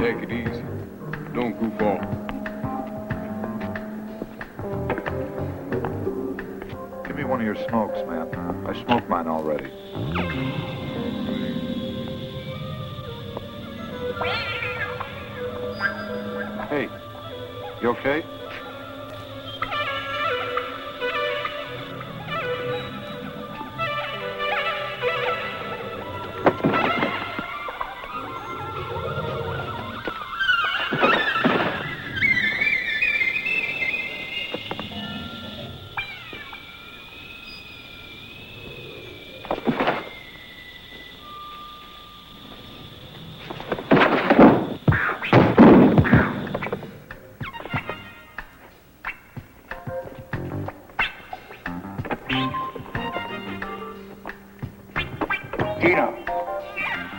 Take it easy. Don't goof off. Give me one of your smokes, man. I smoked mine already. Hey, you okay?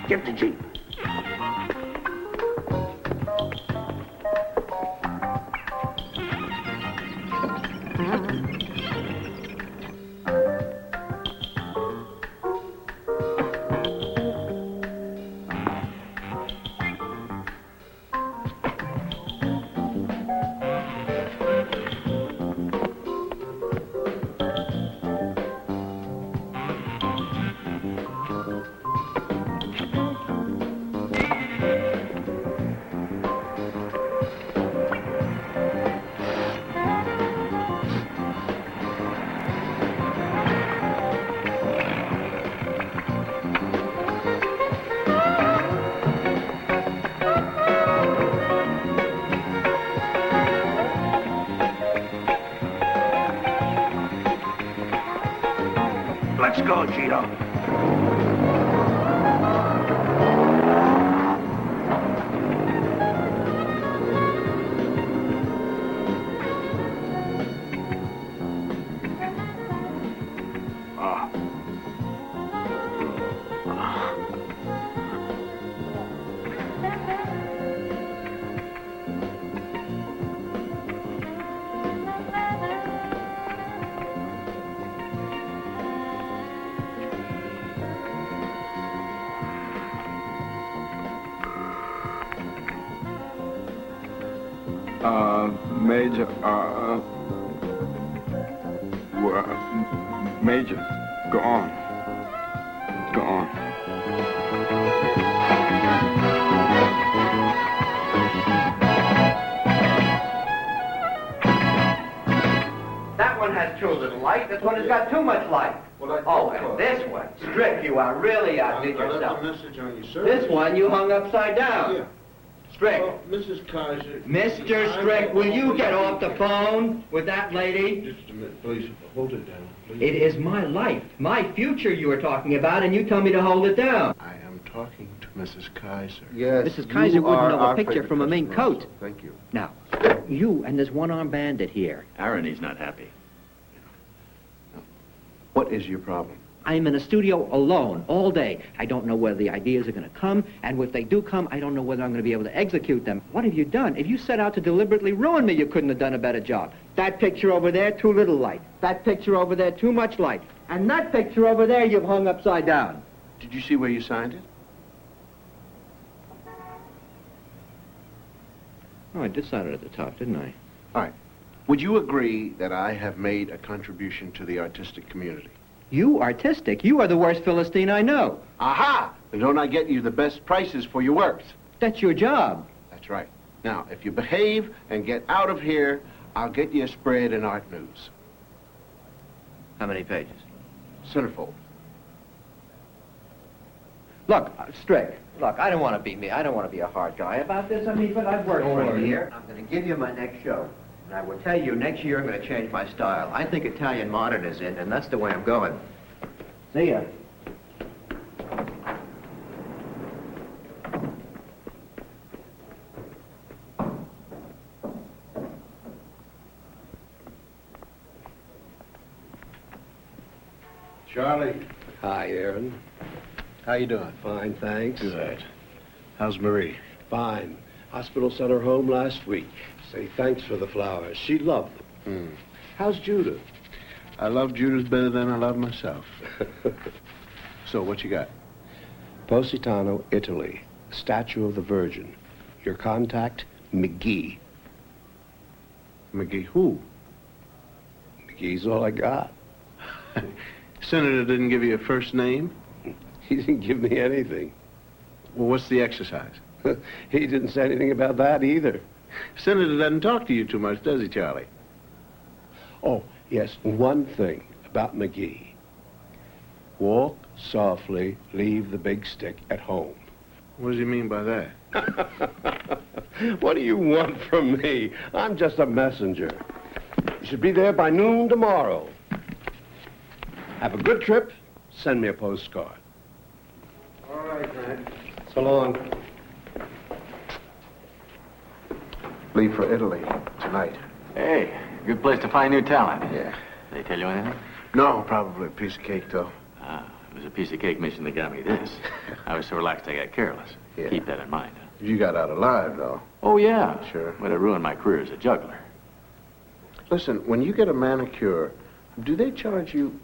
Get the Jeep. Let's go, Cheeto. Major, Major, go on. Go on. That one has too little light. This one has got too much light. Oh, and this one, Strick, you are really outdid yourself. Message on your This one you hung upside down. Yeah. Strick. Oh, Mrs. Kaiser. Mr. Strick, will you get off the phone with that lady? Just a minute, please. Hold it down, please. It is my life, my future you are talking about, and you tell me to hold it down. I am talking to Mrs. Kaiser. Yes, Mrs. Kaiser wouldn't know a picture favorite from a mink customer coat. also. Thank you. Now, you and this one-armed bandit here. Aaron, he's not happy. What is your problem? I'm in a studio alone all day. I don't know whether the ideas are going to come, and if they do come, I don't know whether I'm going to be able to execute them. What have you done? If you set out to deliberately ruin me, you couldn't have done a better job. That picture over there, too little light. That picture over there, too much light. And that picture over there, you've hung upside down. Did you see where you signed it? Oh, I did sign it at the top, didn't I? All right. Would you agree that I have made a contribution to the artistic community? You artistic? You are the worst Philistine I know. Aha! Then don't I get you the best prices for your works? That's your job. That's right. Now, if you behave and get out of here, I'll get you a spread in Art News. How many pages? Centerfold. Look, Strick, look, I don't want to be me. I don't want to be a hard guy about this. I mean, but I've worked for a year. I'm going to give you my next show. And I will tell you, next year I'm going to change my style. I think Italian modern is in, and that's the way I'm going. See ya. Charlie. Hi, Aaron. How you doing? Fine, thanks. Good. How's Marie? Fine. Hospital sent her home last week. Say thanks for the flowers. She loved them. How's Judith? I love Judith better than I love myself. So, what you got? Positano, Italy. Statue of the Virgin. Your contact, McGee. McGee who? McGee's all I got. Senator didn't give you a first name? He didn't give me anything. Well, what's the exercise? He didn't say anything about that either. Senator doesn't talk to you too much, does he, Charlie? Oh, yes, one thing about McGee. Walk softly, leave the big stick at home. What does he mean by that? What do you want from me? I'm just a messenger. You should be there by noon tomorrow. Have a good trip. Send me a postcard. All right, man. So long. Leave for Italy tonight. Hey, good place to find new talent. Yeah. They tell you anything? No, probably a piece of cake, though. Ah, it was a piece of cake mission that got me this. I was so relaxed I got careless. Yeah. Keep that in mind. You got out alive, though. Oh, yeah. Sure. But it ruined my career as a juggler. Listen, when you get a manicure, do they charge you...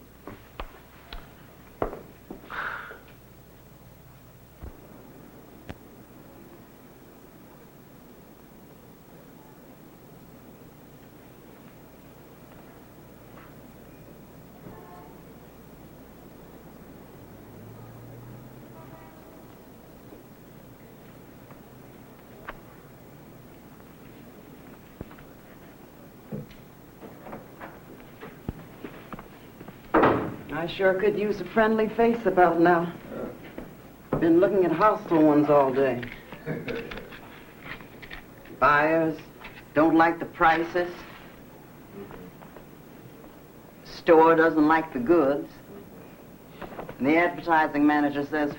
I sure could use a friendly face about now. Been looking at hostile ones all day. Buyers don't like the prices. Store doesn't like the goods. And the advertising manager says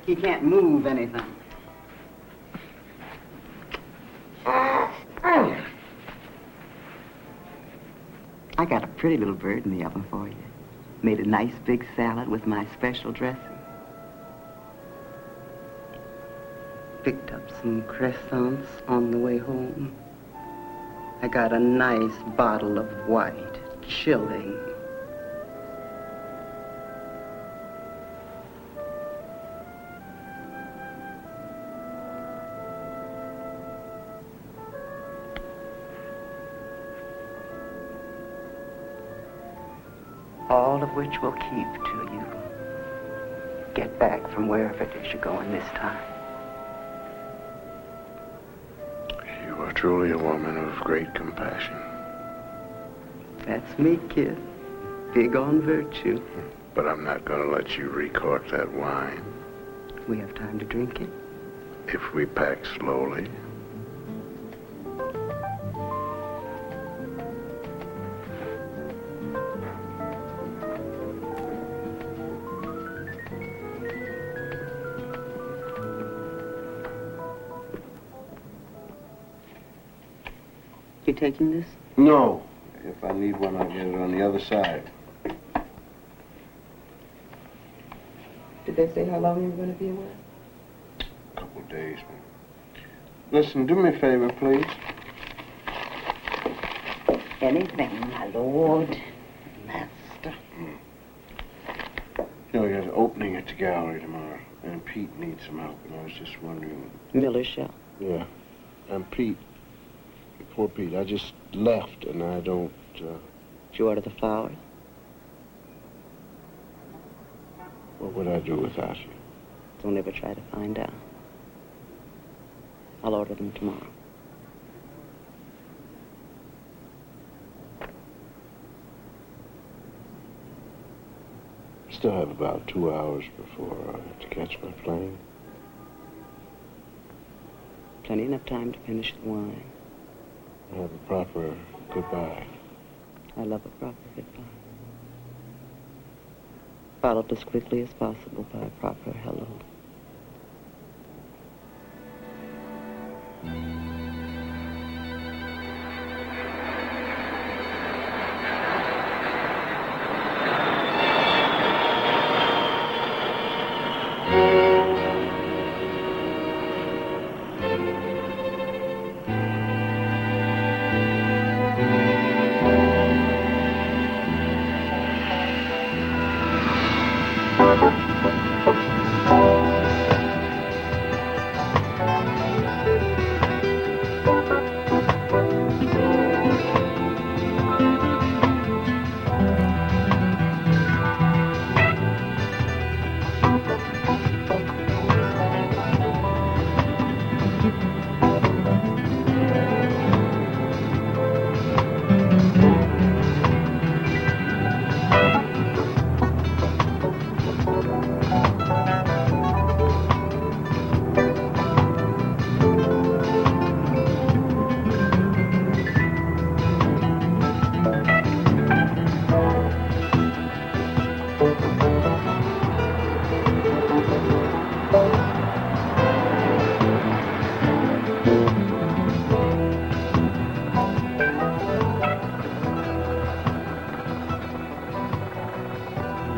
he can't move anything. I got a pretty little bird in the oven for you. Made a nice big salad with my special dressing. Picked up some croissants on the way home. I got a nice bottle of white, chilling. All of which will keep till you get back from wherever it is you're going this time. You are truly a woman of great compassion. That's me, kid. Big on virtue. But I'm not going to let you recork that wine. We have time to drink it. If we pack slowly. You taking this? No. If I need one, I'll get it on the other side. Did they say how long you were going to be away? A couple of days. Listen, do me a favor, please. Anything, my lord, master. You know, there's an opening at the gallery tomorrow, and Pete needs some help, and I was just wondering... Miller Show. Yeah. And Pete, poor Pete, I just left, and I don't, Did you order the flowers? What would I do without you? Don't ever try to find out. I'll order them tomorrow. Still have about 2 hours before I have to catch my plane. Plenty enough time to finish the wine. Have a proper goodbye. I love a proper goodbye. Followed as quickly as possible by a proper hello.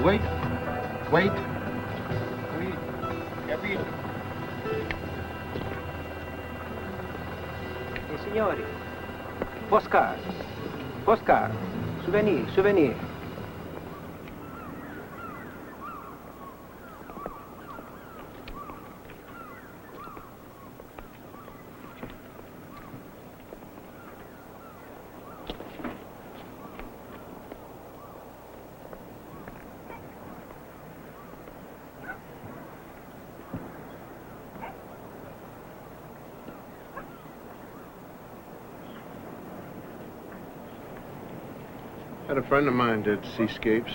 Wait. Wait. Signori, postcard, postcard, souvenir, souvenir. Had a friend of mine did seascapes.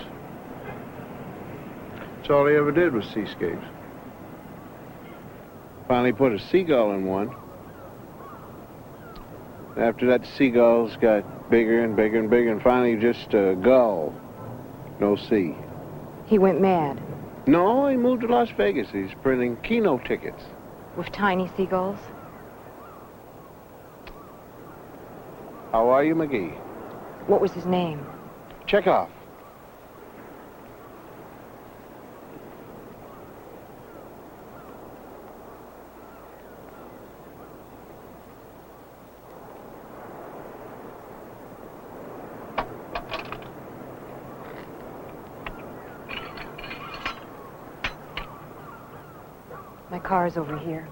That's all he ever did was seascapes. Finally put a seagull in one. After that, the seagulls got bigger and bigger and bigger, and finally just a gull, no sea. He went mad. No, he moved to Las Vegas. He's printing Keno tickets. With tiny seagulls? How are you, McGee? What was his name? Chekhov. My car's over here.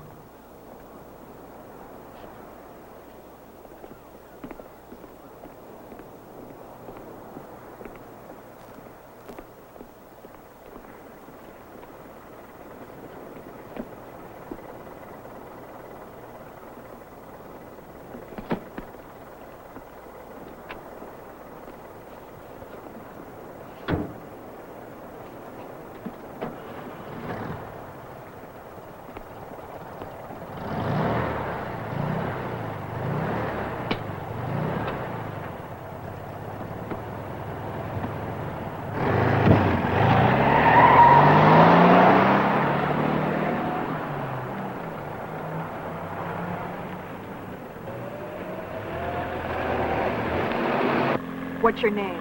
What's your name?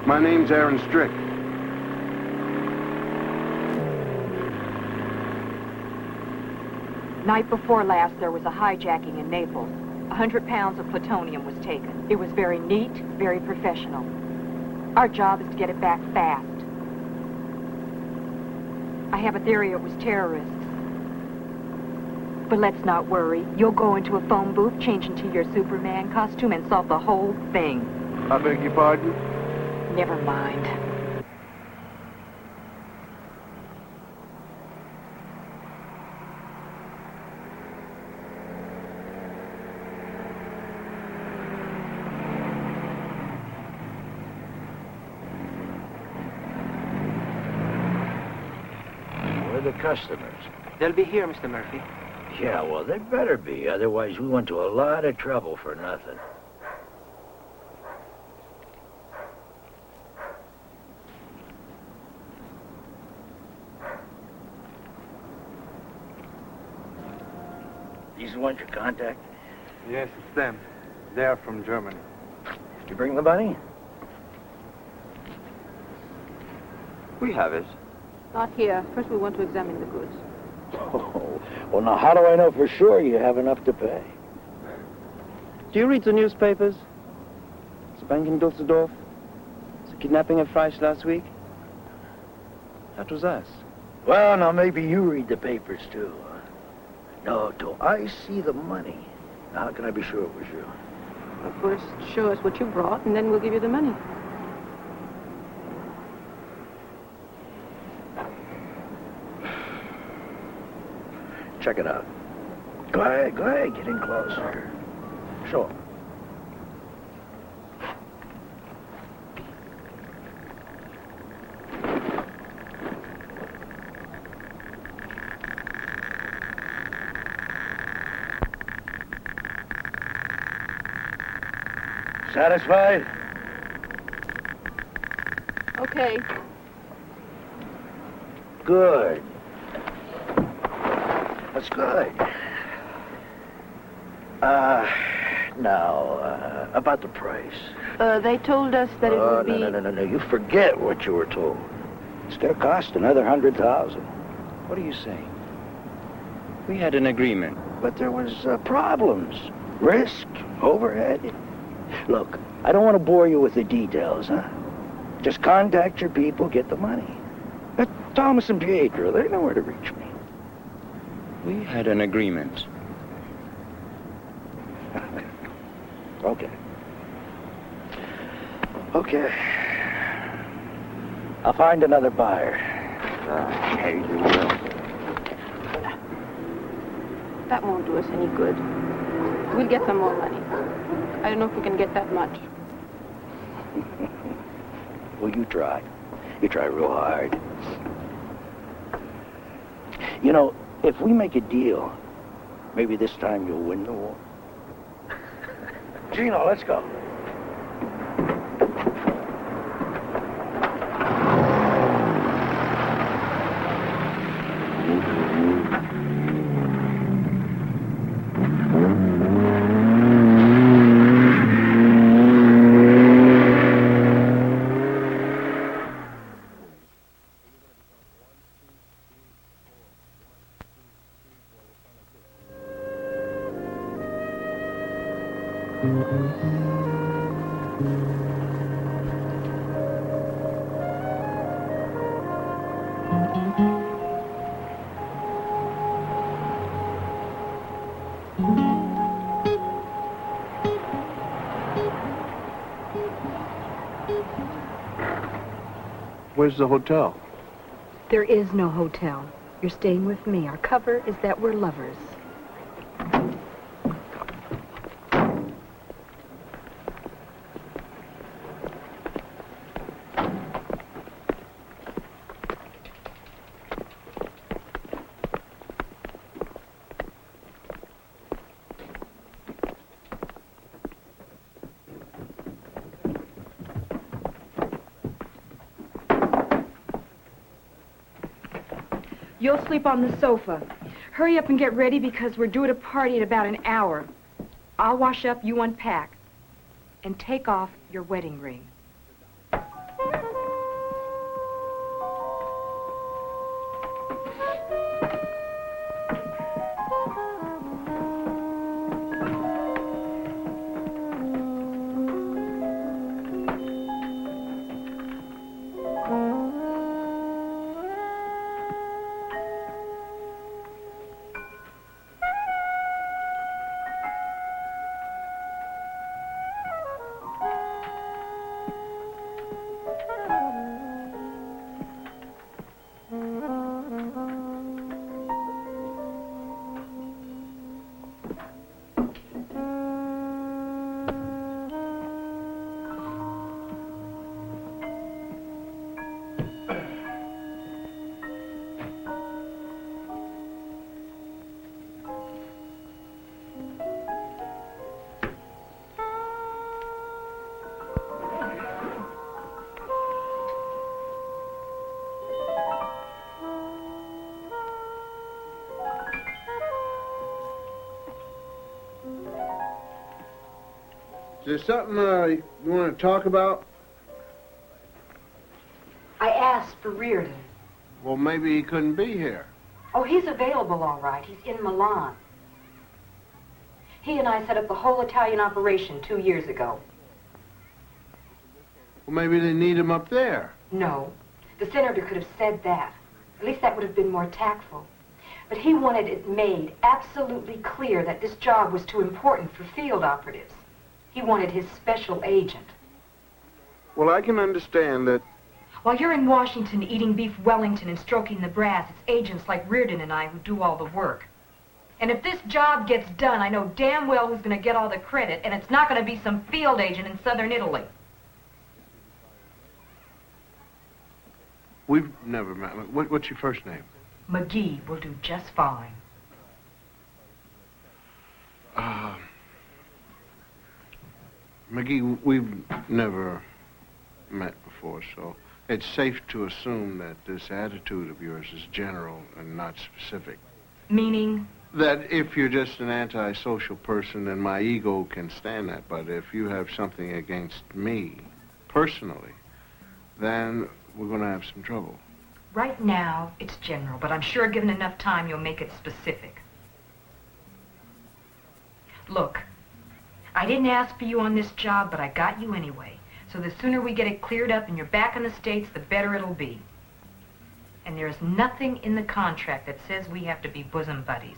My name's Aaron Strick. Night before last, there was a hijacking in Naples. 100 pounds of plutonium was taken. It was very neat, very professional. Our job is to get it back fast. I have a theory it was terrorists. But let's not worry. You'll go into a phone booth, change into your Superman costume, and solve the whole thing. I beg your pardon? Never mind. Where are the customers? They'll be here, Mr. Murphy. Yeah, well, they better be. Otherwise, we went to a lot of trouble for nothing. These the ones you contact? Yes, it's them. They're from Germany. Did you bring the money? We have it. Not here. First, we want to examine the goods. Oh, well, now, how do I know for sure you have enough to pay? Do you read the newspapers? The bank in Dusseldorf? The kidnapping of Freisch last week? That was us. Well, now, maybe you read the papers, too. No, till I see the money. Now, how can I be sure it was you? Well, first, show us what you brought, and then we'll give you the money. Check it out. Go ahead, get in closer. Show 'em. Satisfied? Okay. Good. That's good. Now, about the price. They told us that it would be... No. You forget what you were told. It's gonna cost another 100,000. What are you saying? We had an agreement. But there was problems. Risk, overhead. Look, I don't want to bore you with the details, huh? Just contact your people, get the money. Thomas and Pietro, they know where to reach me. We had an agreement. Okay. I'll find another buyer. Hey, you will. That won't do us any good. We'll get some more money. I don't know if we can get that much. Well, you try. You try real hard. You know, if we make a deal, maybe this time you'll win the war. Gino, let's go. Where's the hotel? There is no hotel. You're staying with me. Our cover is that we're lovers. You'll sleep on the sofa. Hurry up and get ready because we're due at a party in about an hour. I'll wash up, you unpack. And take off your wedding ring. Is there something you want to talk about? I asked for Reardon. Well, maybe he couldn't be here. Oh, he's available all right. He's in Milan. He and I set up the whole Italian operation 2 years ago. Well, maybe they need him up there. No. The senator could have said that. At least that would have been more tactful. But he wanted it made absolutely clear that this job was too important for field operatives. He wanted his special agent. Well, I can understand that. While you're in Washington eating beef Wellington and stroking the brass, it's agents like Reardon and I who do all the work. And if this job gets done, I know damn well who's going to get all the credit, and it's not going to be some field agent in southern Italy. We've never met. What's your first name? McGee will do just fine. McGee, we've never met before, so it's safe to assume that this attitude of yours is general and not specific. Meaning? That if you're just an antisocial person, then my ego can stand that. But if you have something against me, personally, then we're going to have some trouble. Right now, it's general, but I'm sure given enough time, you'll make it specific. Look, I didn't ask for you on this job, but I got you anyway. So the sooner we get it cleared up and you're back in the States, the better it'll be. And there's nothing in the contract that says we have to be bosom buddies.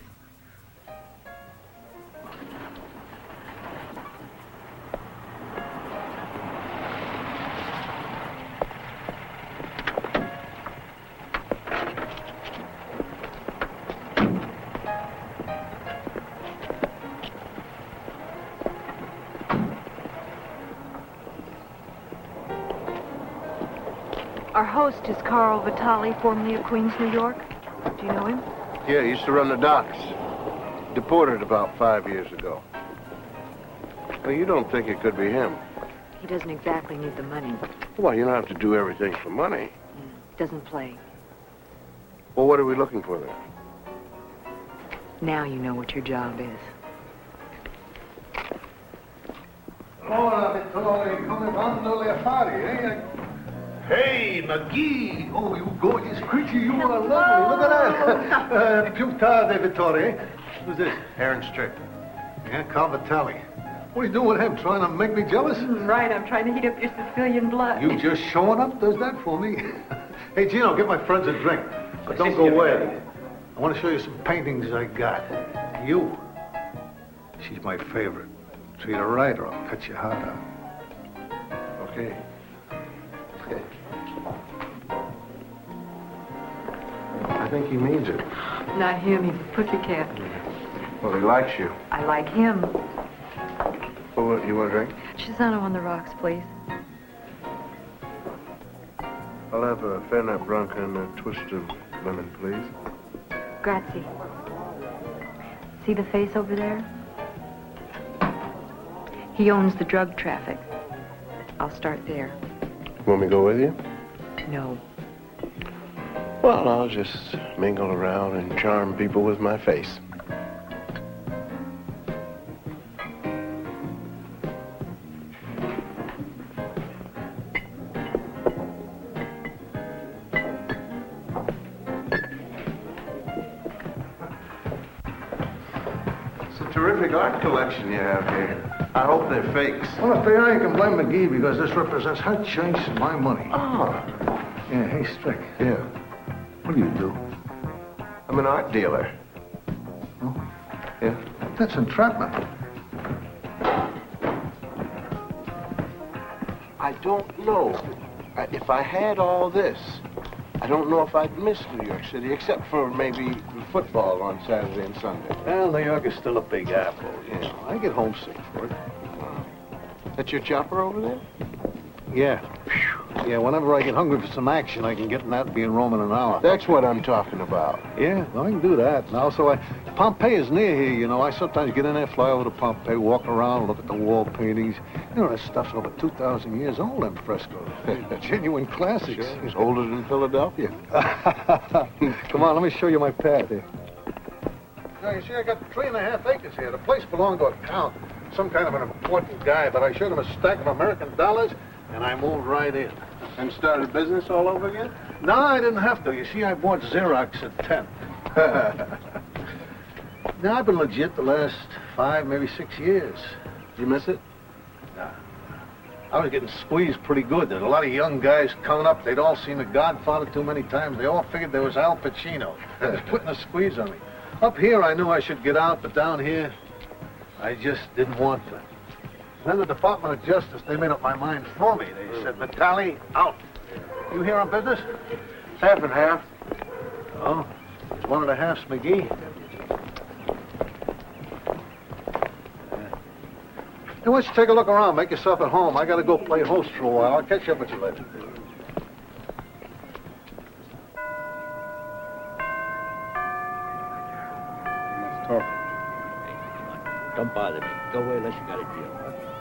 Our host is Carl Vitale, formerly of Queens, New York. Do you know him? Yeah, he used to run the docks. Deported about 5 years ago. Well, you don't think it could be him? He doesn't exactly need the money. Well, you don't have to do everything for money. Doesn't play. Well, what are we looking for then? Now you know what your job is. Hey, McGee! Oh, you gorgeous creature, you are lovely. Look at that. Più tardi, Vittoria. Who's this? Aaron Strick. Yeah, Carl Vitale. What are you doing with him? Trying to make me jealous? Right, I'm trying to heat up your Sicilian blood. You just showing up does that for me. Hey, Gino, get my friends a drink. But don't go away. I want to show you some paintings I got. You. She's my favorite. Treat her right or I'll cut your heart out. Okay. Okay. I think he means it. Not him, he's a pussycat. Well, he likes you. I like him. Well, you want a drink? Chisano on the rocks, please. I'll have a Fernet Branca and a twist of lemon, please. Grazie. See the face over there? He owns the drug traffic. I'll start there. Want me to go with you? No. Well, I'll just mingle around and charm people with my face. It's a terrific art collection you have here. I hope they're fakes. Well, if they are, you can blame McGee because this represents her chase and my money. Oh. Yeah, hey, Strick. Yeah. What do you do? I'm an art dealer. Oh? Yeah. That's entrapment. I don't know. If I had all this, I don't know if I'd miss New York City, except for maybe football on Saturday and Sunday. Well, New York is still a big apple, you know. I get homesick for it. That's your chopper over there? Yeah. Yeah, whenever I get hungry for some action, I can get in that and be in Rome in an hour. That's what I'm talking about. Yeah, well, I can do that. And also, Pompeii is near here, you know. I sometimes get in there, fly over to Pompeii, walk around, look at the wall paintings. You know, that stuff's over 2,000 years old, them frescoes. Genuine classics. Sure. It's older than Philadelphia. Come on, let me show you my pad here. Now, you see, I got 3.5 acres here. The place belonged to a count, some kind of an important guy, but I showed him a stack of American dollars, and I moved right in. And started business all over again? No, I didn't have to. You see, I bought Xerox at 10. Now, I've been legit the last 5, maybe 6 years. You miss it? Nah. I was getting squeezed pretty good. There's a lot of young guys coming up. They'd all seen The Godfather too many times. They all figured there was Al Pacino. They was putting a squeeze on me. Up here, I knew I should get out, but down here, I just didn't want to. Then the Department of Justice, they made up my mind for me. They said, Vitale, out. You here on business? Half and half. Oh, it's one of the halves, McGee. Hey, why don't you take a look around, make yourself at home. I gotta go play host for a while. I'll catch up with you later. Let's talk. Don't bother me. Go away unless you got a deal.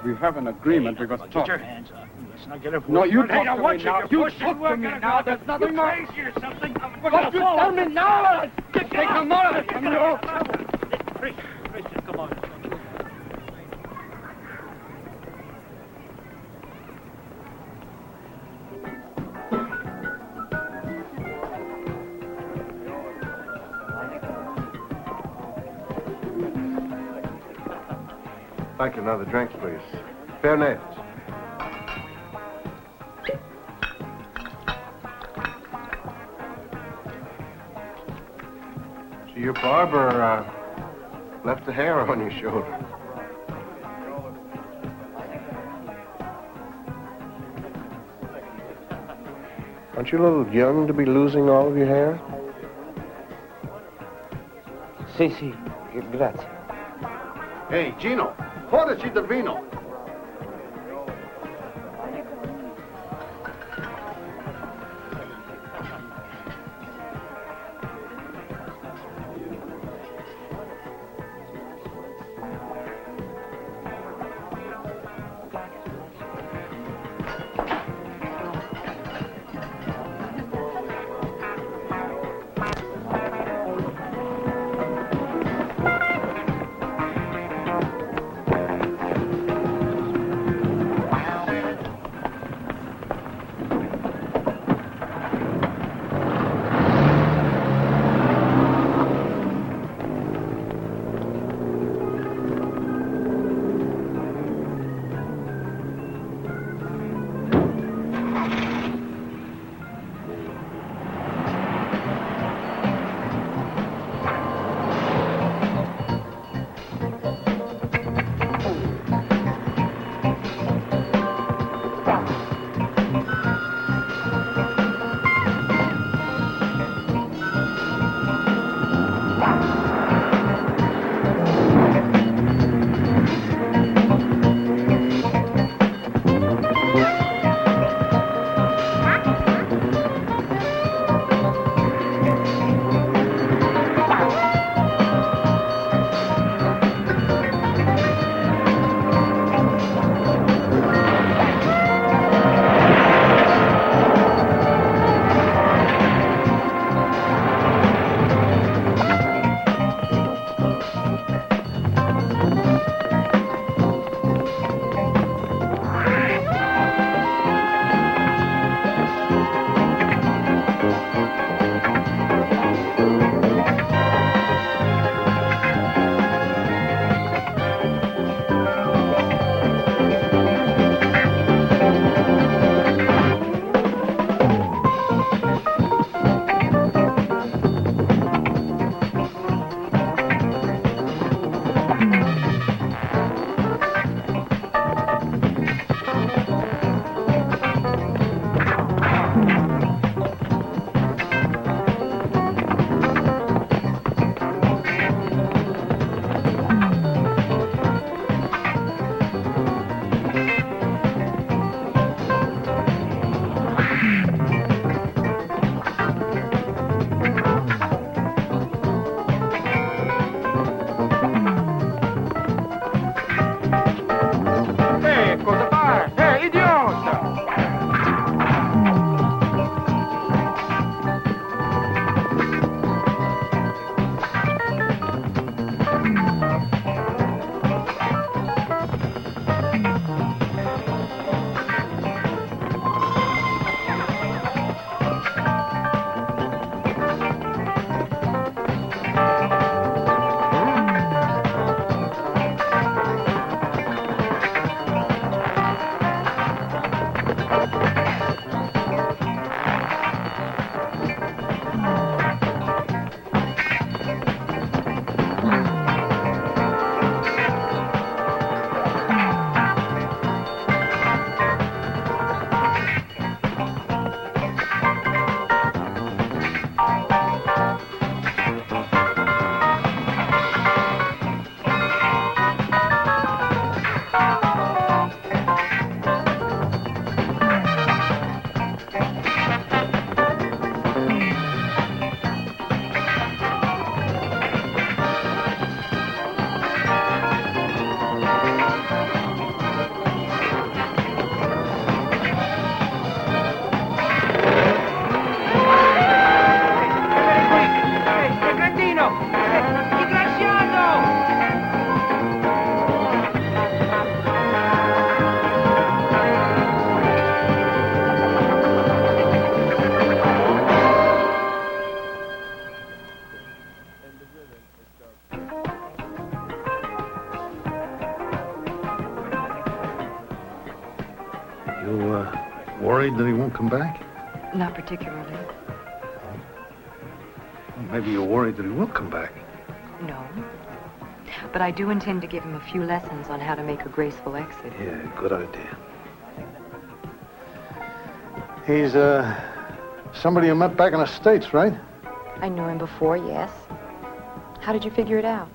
We have an agreement. We got to talk. Get your hands up. Let's not get a... No, you talk Hey, to now, me watch now. it. You You're talk to me now. There's nothing more. crazy or something. What you tell me now? Take a moment. Come on. Like another drink, please. Fairness. So your barber left the hair on your shoulder. Aren't you a little young to be losing all of your hair? Sì, grazie. Hey, Gino, portaci del vino. Worried that he won't come back? Not particularly. Maybe you're worried that he will come back. No. But I do intend to give him a few lessons on how to make a graceful exit. Yeah, good idea. He's, somebody you met back in the States, right? I knew him before, yes. How did you figure it out?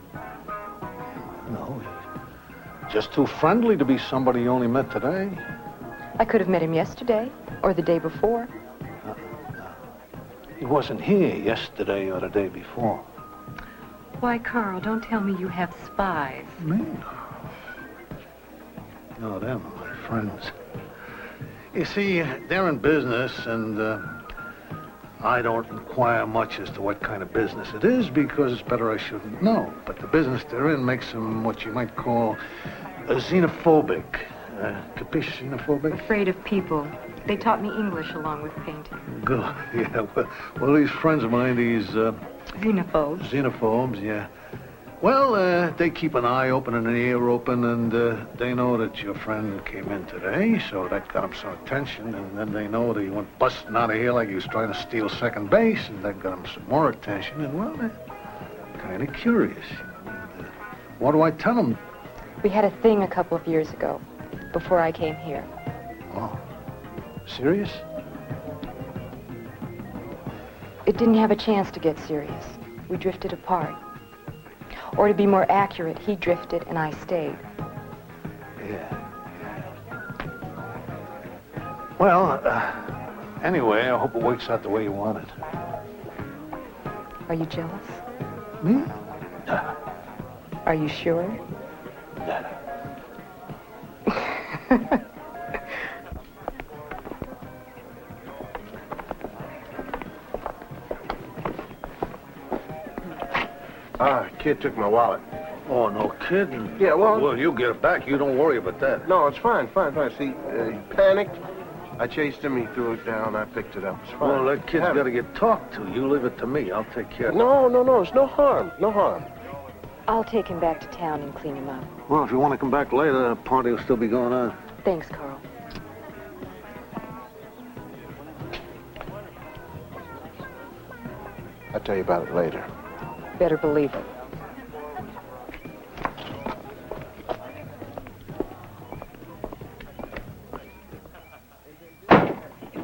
No, he's just too friendly to be somebody you only met today. I could have met him yesterday, or the day before. He wasn't here yesterday or the day before. Why, Carl, don't tell me you have spies. Me? No, them are my friends. You see, they're in business, and I don't inquire much as to what kind of business it is, because it's better I shouldn't know. But the business they're in makes them what you might call xenophobic. Capiche, xenophobic? Afraid of people. They taught me English along with painting. Good, yeah. Well, these friends of mine, these... Xenophobes. Xenophobes, yeah. Well, they keep an eye open and an ear open, and they know that your friend came in today, so that got them some attention, and then they know that he went busting out of here like he was trying to steal second base, and that got them some more attention, and, well, they're kind of curious. And, what do I tell them? We had a thing a couple of years ago, before I came here. Oh, serious? It didn't have a chance to get serious. We drifted apart. Or to be more accurate, he drifted and I stayed. Yeah. Well, anyway, I hope it works out the way you want it. Are you jealous? Me? Are you sure? Kid took my wallet. Oh, no kidding. Yeah, well... Well, you'll get it back. You don't worry about that. No, it's fine. See, he panicked. I chased him. He threw it down. I picked it up. It's fine. Well, that kid's got to get talked to. You leave it to me. I'll take care of it. No. It's no harm. No harm. I'll take him back to town and clean him up. Well, if you want to come back later, the party will still be going on. Thanks, Carl. I'll tell you about it later. Better believe it.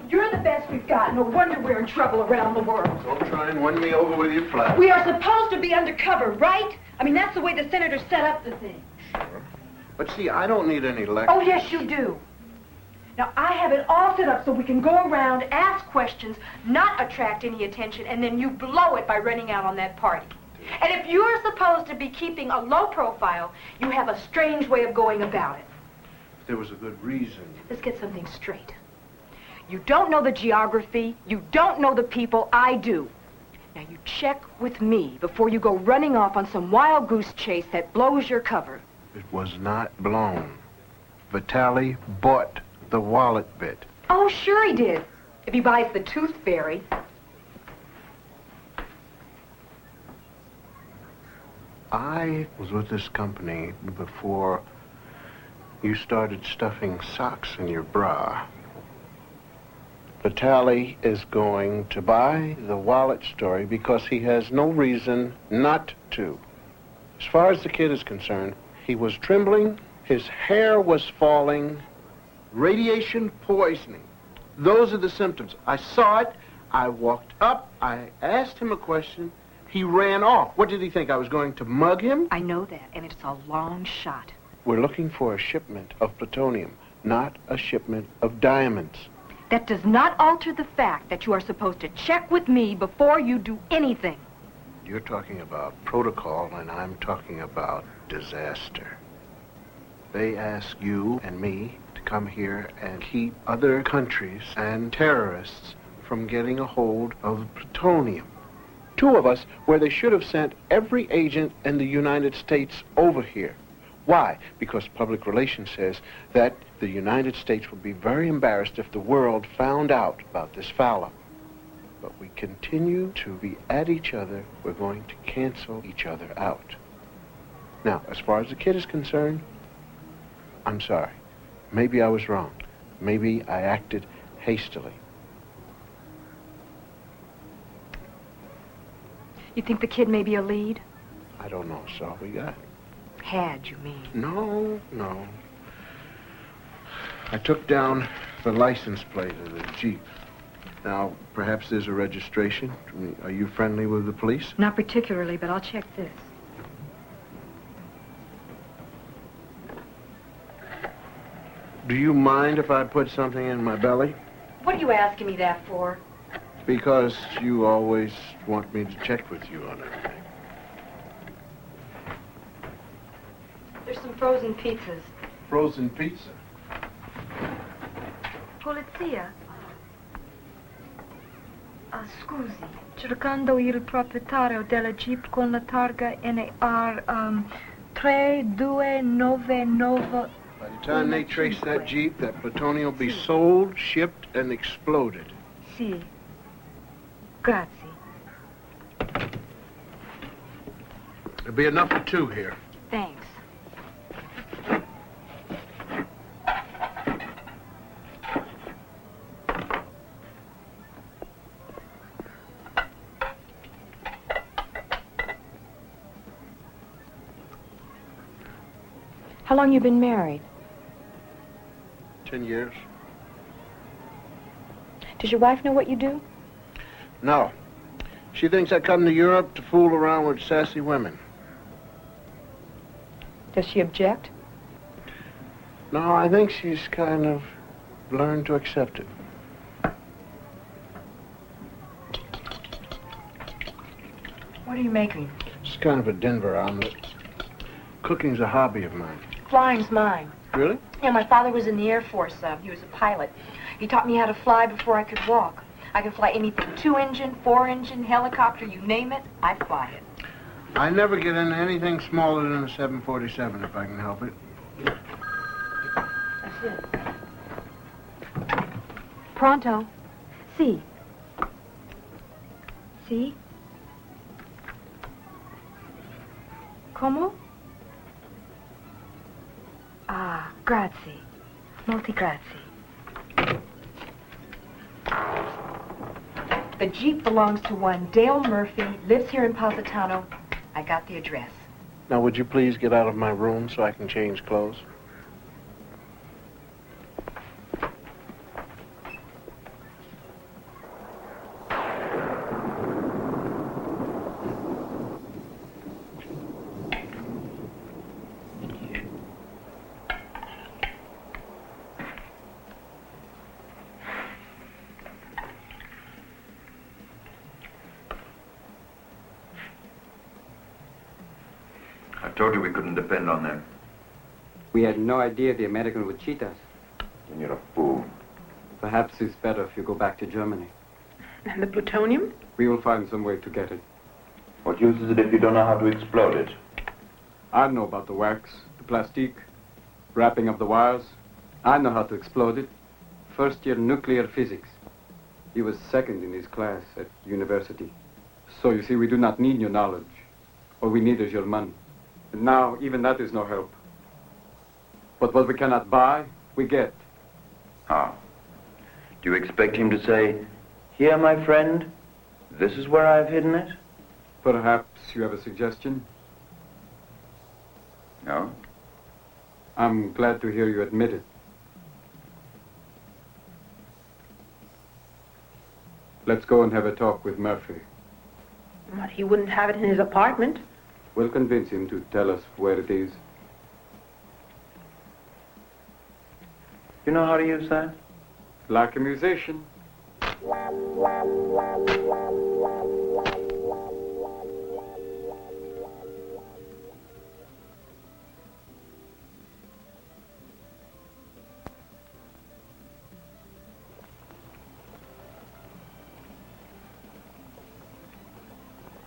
You're the best we've got. No wonder we're in trouble around the world. Don't try and win me over with your flat. We are supposed to be undercover, right? I mean, that's the way the senator set up the thing. Sure. But see, I don't need any lectures. Oh, yes, you do. Now, I have it all set up so we can go around, ask questions, not attract any attention, and then you blow it by running out on that party. And if you're supposed to be keeping a low profile, you have a strange way of going about it. There was a good reason. Let's get something straight. You don't know the geography. You don't know the people. I do. Now, you check with me before you go running off on some wild goose chase that blows your cover. It was not blown. Vitaly bought the wallet bit. Oh, sure he did. If he buys the tooth fairy. I was with this company before you started stuffing socks in your bra. Vitaly is going to buy the wallet story because he has no reason not to. As far as the kid is concerned, he was trembling, his hair was falling, radiation poisoning. Those are the symptoms. I saw it, I walked up, I asked him a question, he ran off. What did he think, I was going to mug him? I know that, and it's a long shot. We're looking for a shipment of plutonium, not a shipment of diamonds. That does not alter the fact that you are supposed to check with me before you do anything. You're talking about protocol, and I'm talking about disaster. They ask you and me to come here and keep other countries and terrorists from getting a hold of plutonium. Two of us, where they should have sent every agent in the United States over here. Why? Because public relations says that the United States would be very embarrassed if the world found out about this fella. But we continue to be at each other. We're going to cancel each other out. Now, as far as the kid is concerned, I'm sorry. Maybe I was wrong. Maybe I acted hastily. You think the kid may be a lead? I don't know, that's all we got. Had, you mean? No. I took down the license plate of the Jeep. Now, perhaps there's a registration. Are you friendly with the police? Not particularly, but I'll check this. Do you mind if I put something in my belly? What are you asking me that for? Because you always want me to check with you on everything. There's some frozen pizzas. Frozen pizza? Polizia. Scusi, cercando il proprietario della Jeep con la targa NAR 3299. By the time they trace that Jeep, that plutonium will be sold, shipped, and exploded. Sì. Grazie. There'll be enough for two here. Thanks. How long you been married? 10 years. Does your wife know what you do? No. She thinks I come to Europe to fool around with sassy women. Does she object? No, I think she's kind of learned to accept it. What are you making? It's kind of a Denver omelet. Cooking's a hobby of mine. Flying's mine. Really? Yeah, my father was in the Air Force. He was a pilot. He taught me how to fly before I could walk. I can fly anything, 2-engine, 4-engine, helicopter, you name it, I fly it. I never get into anything smaller than a 747 if I can help it. That's it. Pronto. Si. Si? Como? Ah, grazie. Molti grazie. The Jeep belongs to one Dale Murphy, lives here in Positano. I got the address. Now, would you please get out of my room so I can change clothes? I told you we couldn't depend on them. We had no idea the American would cheat us. And you're a fool. Perhaps it's better if you go back to Germany. And the plutonium? We will find some way to get it. What use is it if you don't know how to explode it? I know about the wax, the plastique, wrapping of the wires. I know how to explode it. First year nuclear physics. He was second in his class at university. So you see, we do not need your knowledge. All we need is your money. And now, even that is no help. But what we cannot buy, we get. How? Do you expect him to say, "Here, my friend, this is where I've hidden it"? Perhaps you have a suggestion? No? I'm glad to hear you admit it. Let's go and have a talk with Murphy. But he wouldn't have it in his apartment. We'll convince him to tell us where it is. You know how to use that? Like a musician.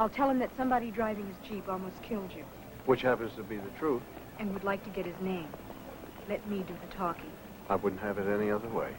I'll tell him that somebody driving his Jeep almost killed you Which happens to be the truth. and would like to get his name. Let me do the talking. I wouldn't have it any other way.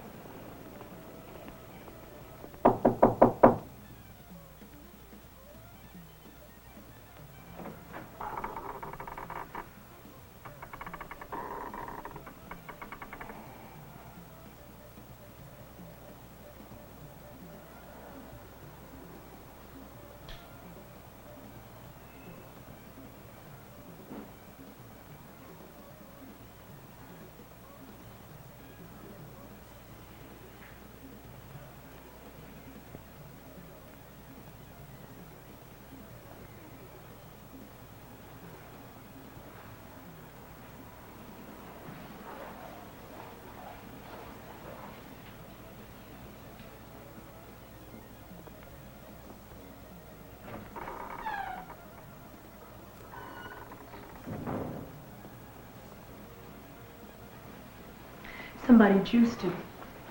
Somebody juiced him.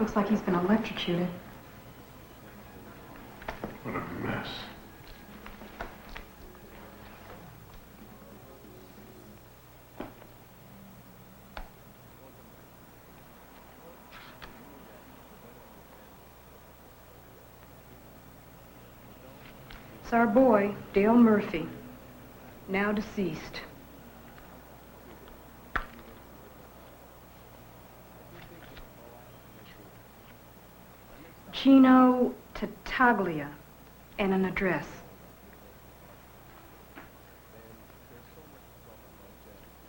Looks like he's been electrocuted. What a mess. It's our boy, Dale Murphy, now deceased. Gino Tattaglia, and an address.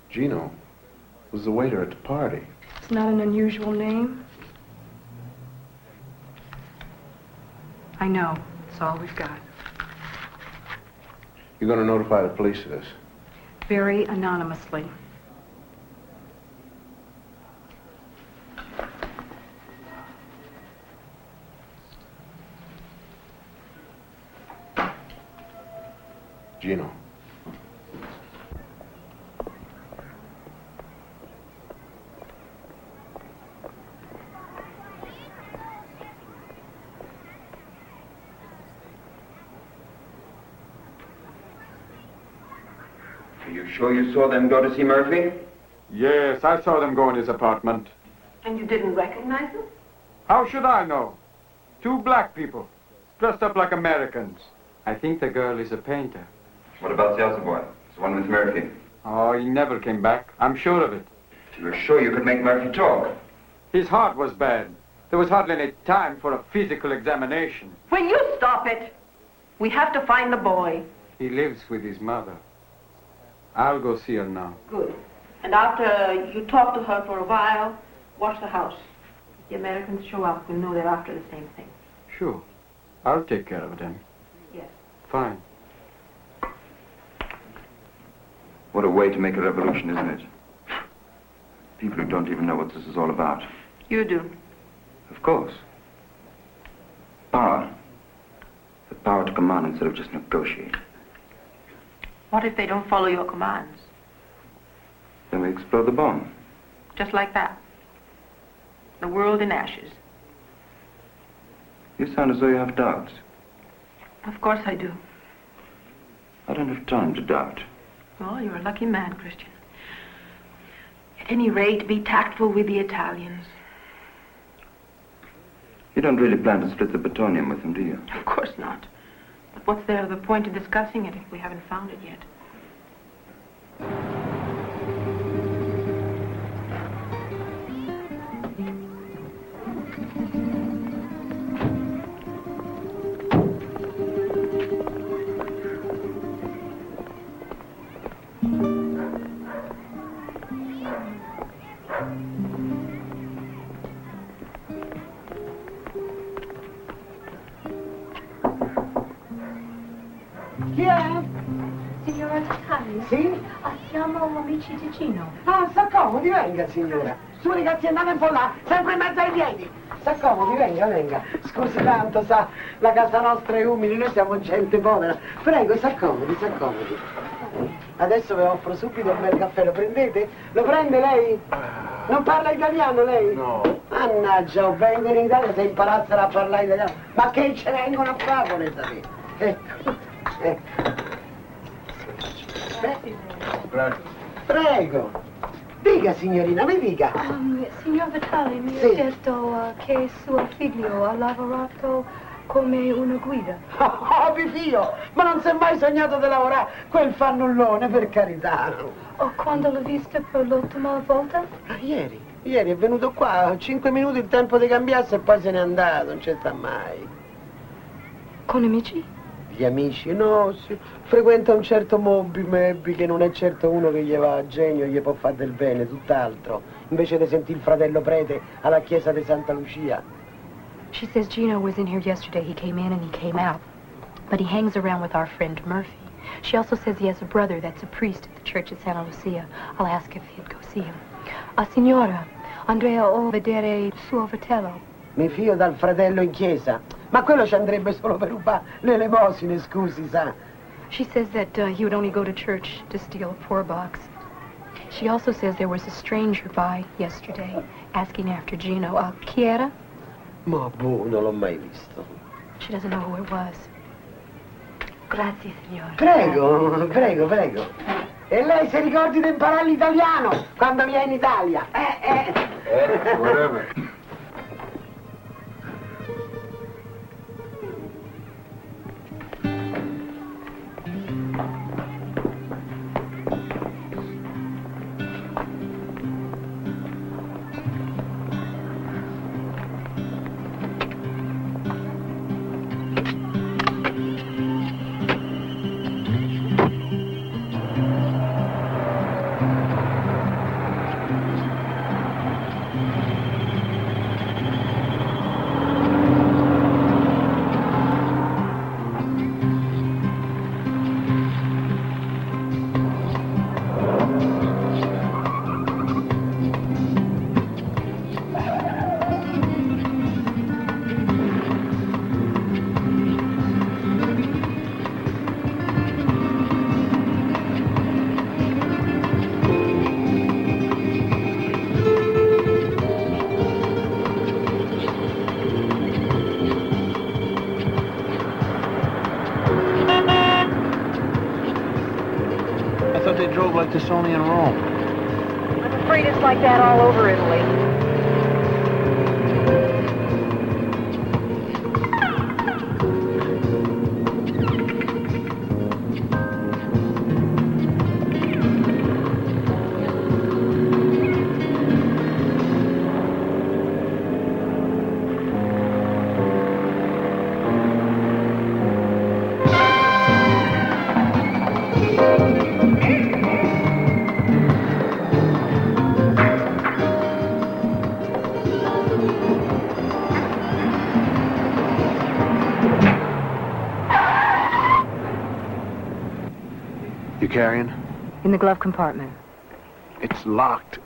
Gino was the waiter at the party. It's not an unusual name. I know. It's all we've got. You're going to notify the police of this? Very anonymously. Gino. Are you sure you saw them go to see Murphy? Yes, I saw them go in his apartment. And you didn't recognize them? How should I know? Two black people, dressed up like Americans. I think the girl is a painter. What about the other boy? The one with Murphy? Oh, he never came back. I'm sure of it. You were sure you could make Murphy talk? His heart was bad. There was hardly any time for a physical examination. Will you stop it? We have to find the boy. He lives with his mother. I'll go see her now. Good. And after you talk to her for a while, watch the house. If the Americans show up, we'll know they're after the same thing. Sure. I'll take care of them. Yes. Fine. What a way to make a revolution, isn't it? People who don't even know what this is all about. You do. Of course. Power. The power to command instead of just negotiate. What if they don't follow your commands? Then we explode the bomb. Just like that. The world in ashes. You sound as though you have doubts. Of course I do. I don't have time to doubt. Well, you're a lucky man, Christian. At any rate, be tactful with the Italians. You don't really plan to split the plutonium with them, do you? Of course not. But what's there the point of discussing it if we haven't found it yet? Chi è? Signora Tattaglia? Sì? Siamo amici di Gino. Ah, s'accomodi, venga, signora. Su, ragazzi, andate un po' là, sempre in mezzo ai piedi. S'accomodi, venga, venga. Scusi tanto, sa, la casa nostra è umile, noi siamo gente povera. Prego, s'accomodi, s'accomodi. Adesso vi offro subito un bel caffè, lo prendete? Lo prende lei? Non parla italiano lei? No. Mannaggia, vengono in Italia se imparassero a parlare italiano. Ma che ce vengono a fare, volete sapere? Ecco, ecco. Prego. Dica, signorina, mi dica. Signor Vitali, mi Sì. ha detto che suo figlio ha lavorato come una guida. Oh, Pipio, ma non si è mai sognato di lavorare quel fannullone, per carità. Oh, quando l'ho visto per l'ultima volta? Ieri è venuto qua, 5 minuti il tempo di cambiarsi e poi se n'è andato, non ci sta mai. Con amici? Gli amici, no, frequenta un certo Mebbi che non è certo uno che gli va a genio e gli può fare del bene, tutt'altro. Invece di sentire il fratello prete alla chiesa di Santa Lucia. She says Gino was in here yesterday. He came in and he came out. But he hangs around with our friend Murphy. She also says he has a brother that's a priest at the church at Santa Lucia. I'll ask if he'd go see him. Signora, Andrea o vedere suo fratello. Mi fio dal fratello in chiesa. Ma quello ci andrebbe solo per rubare le elemosine, scusi, sa. She says that he would only go to church to steal a poor box. She also says there was a stranger by yesterday asking after Gino. Chi era? Ma boh, non l'ho mai visto. She doesn't know who it was. Grazie, signora. Prego, prego, prego. E lei si ricordi di imparare l'italiano quando viene in Italia? Whatever. I thought they drove like this only in Rome. I'm afraid it's like that all over Italy. You carrying? In the glove compartment. It's locked.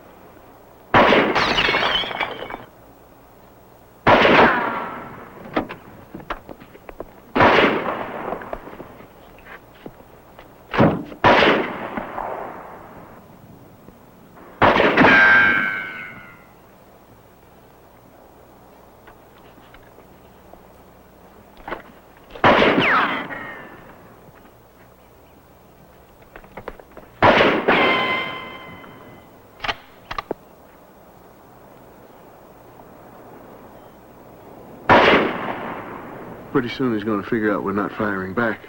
Pretty soon he's going to figure out we're not firing back.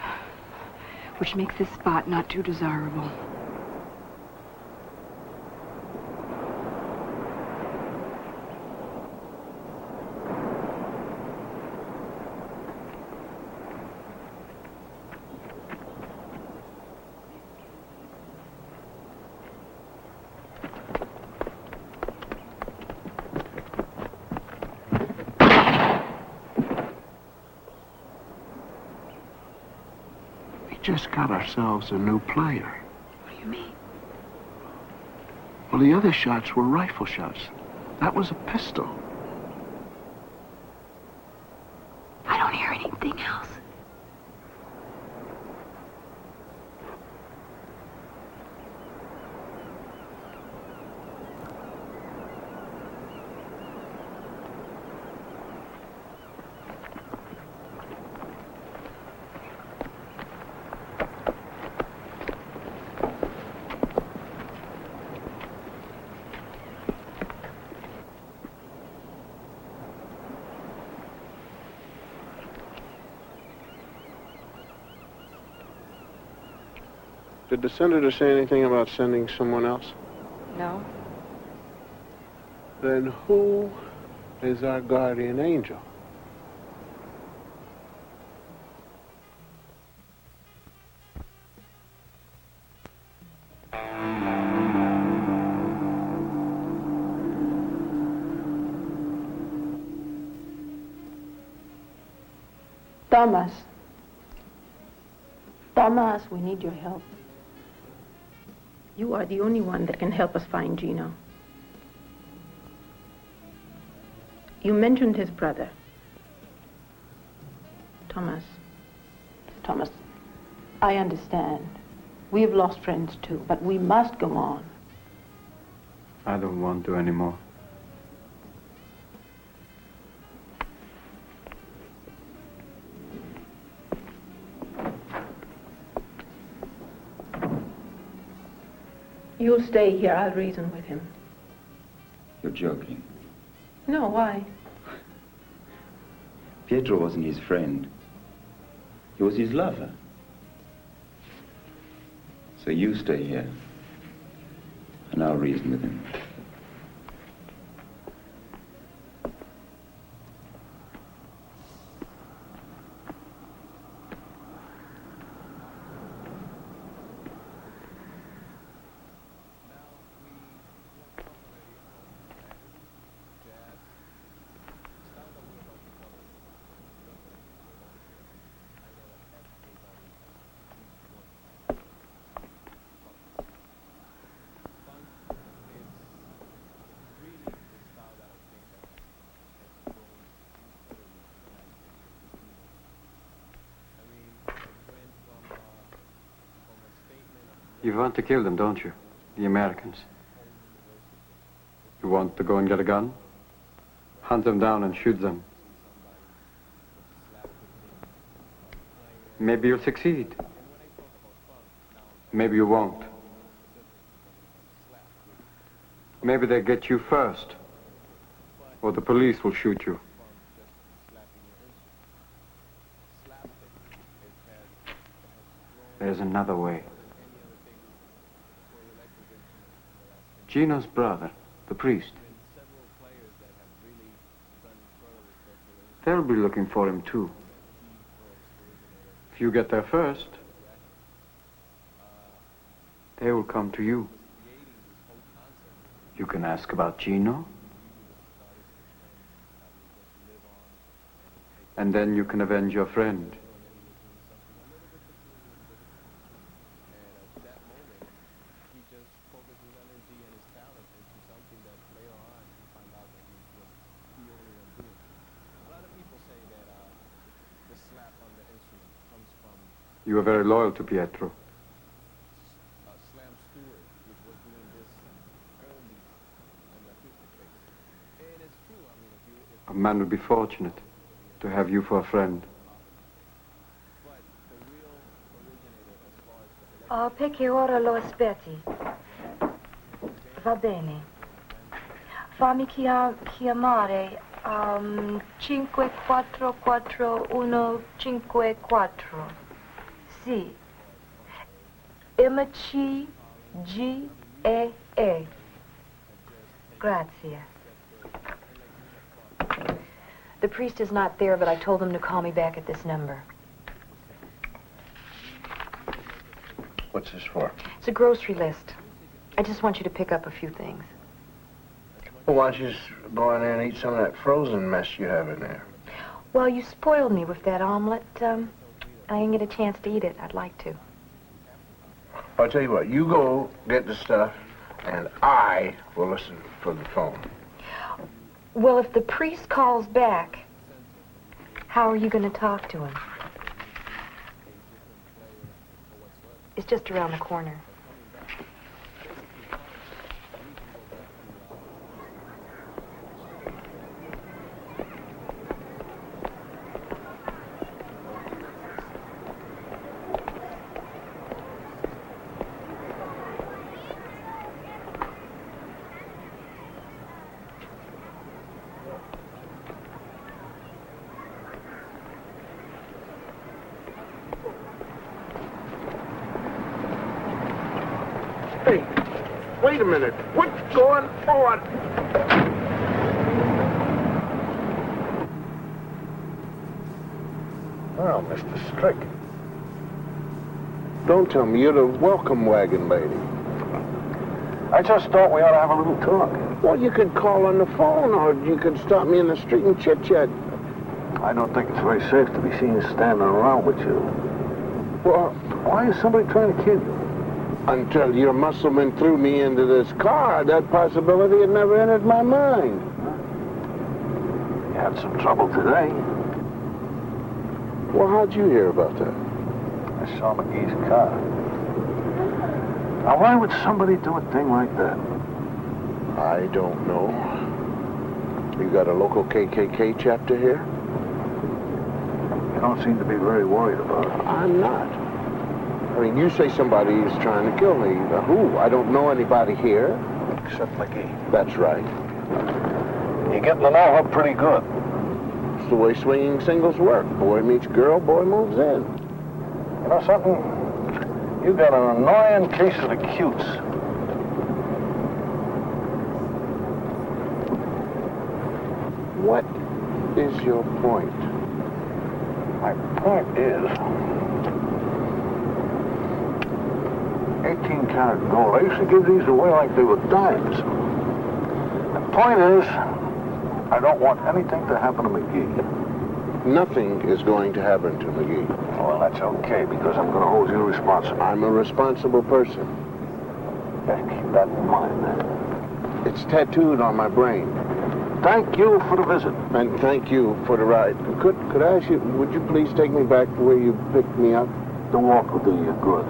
Which makes this spot not too desirable. Just got ourselves a new player. What do you mean? Well, the other shots were rifle shots. That was a pistol. I don't hear anything else. Did the senator say anything about sending someone else? No. Then who is our guardian angel? Thomas. Thomas, we need your help. You are the only one that can help us find Gino. You mentioned his brother. Thomas, I understand. We have lost friends too, but we must go on. I don't want to anymore. You'll stay here. I'll reason with him. You're joking. No, why? Pietro wasn't his friend. He was his lover. So you stay here, and I'll reason with him. You want to kill them, don't you? The Americans. You want to go and get a gun? Hunt them down and shoot them. Maybe you'll succeed. Maybe you won't. Maybe they'll get you first, or the police will shoot you. There's another way. Gino's brother, the priest. They'll be looking for him too. If you get there first, they will come to you. You can ask about Gino, and then you can avenge your friend. You were very loyal to Pietro. A man would be fortunate to have you for a friend. Per che ora lo aspetti? Va bene. Fammi chiamare 544154. Sì. MCGEE. Grazie. The priest is not there, but I told him to call me back at this number. What's this for? It's a grocery list. I just want you to pick up a few things. Well, why don't you just go in there and eat some of that frozen mess you have in there? Well, you spoiled me with that omelet. I didn't get a chance to eat it. I'd like to. I'll tell you what, you go get the stuff, and I will listen for the phone. Well, if the priest calls back, how are you going to talk to him? It's just around the corner. Hey, wait a minute. What's going on? Well, Mr. Strick. Don't tell me you're the welcome wagon lady. I just thought we ought to have a little talk. Well, you could call on the phone, or you could stop me in the street and chit-chat. I don't think it's very safe to be seen standing around with you. Well, Why is somebody trying to kill you? until your muscleman threw me into this car, that possibility had never entered my mind. You had some trouble today. Well, how'd you hear about that? I saw McGee's car. Now, why would somebody do a thing like that? I don't know. You got a local KKK chapter here? You don't seem to be very worried about it. I'm not. I mean, you say somebody is trying to kill me. Who? I don't know anybody here. Except McGee. That's right. You're getting to know her pretty good. It's the way swinging singles work. Boy meets girl, boy moves in. You know something? You got an annoying case of the cutes. What is your point? My point is, 18-karat gold. I used to give these away like they were dimes. The point is, I don't want anything to happen to McGee. Nothing is going to happen to McGee. Well, that's okay, because I'm going to hold you responsible. I'm a responsible person. Just keep that in mind, then. It's tattooed on my brain. Thank you for the visit. And thank you for the ride. Could I ask you, would you please take me back to where you picked me up? The walk will do you good.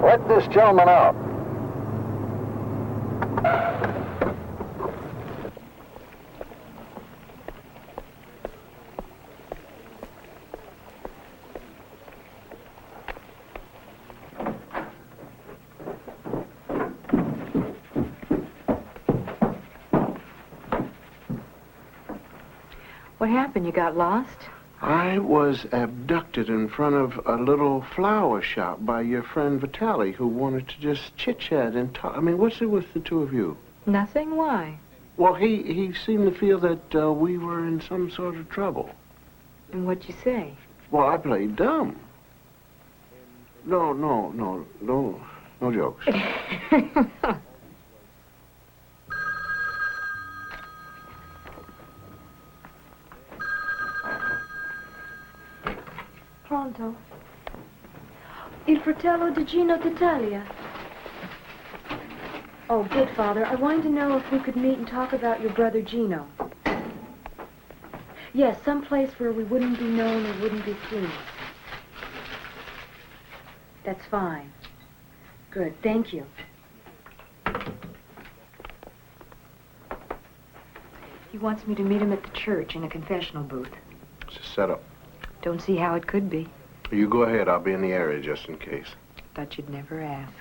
Let this gentleman out. What happened? You got lost? I was abducted in front of a little flower shop by your friend Vitaly, who wanted to just chit-chat and talk. I mean, what's it with the two of you? Nothing? Why? Well, he seemed to feel that we were in some sort of trouble. And what'd you say? Well, I played dumb. No jokes. Pronto. Il fratello di Gino d'Italia. Oh, good, Father. I wanted to know if we could meet and talk about your brother Gino. Yes, someplace where we wouldn't be known or wouldn't be seen. That's fine. Good, thank you. He wants me to meet him at the church in a confessional booth. It's a setup. Don't see how it could be. You go ahead. I'll be in the area just in case. Thought you'd never ask.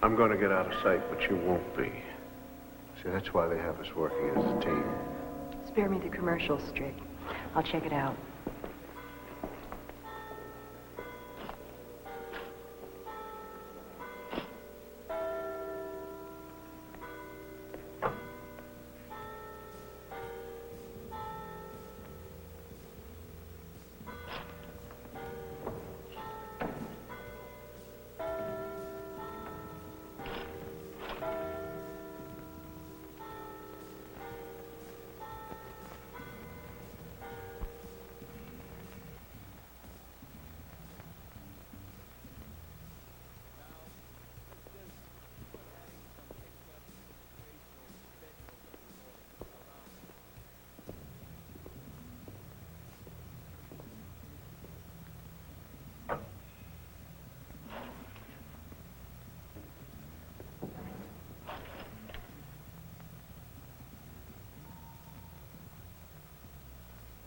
I'm going to get out of sight, but you won't be. See, that's why they have us working as a team. Spare me the commercial strip. I'll check it out.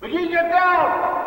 McGee, get down!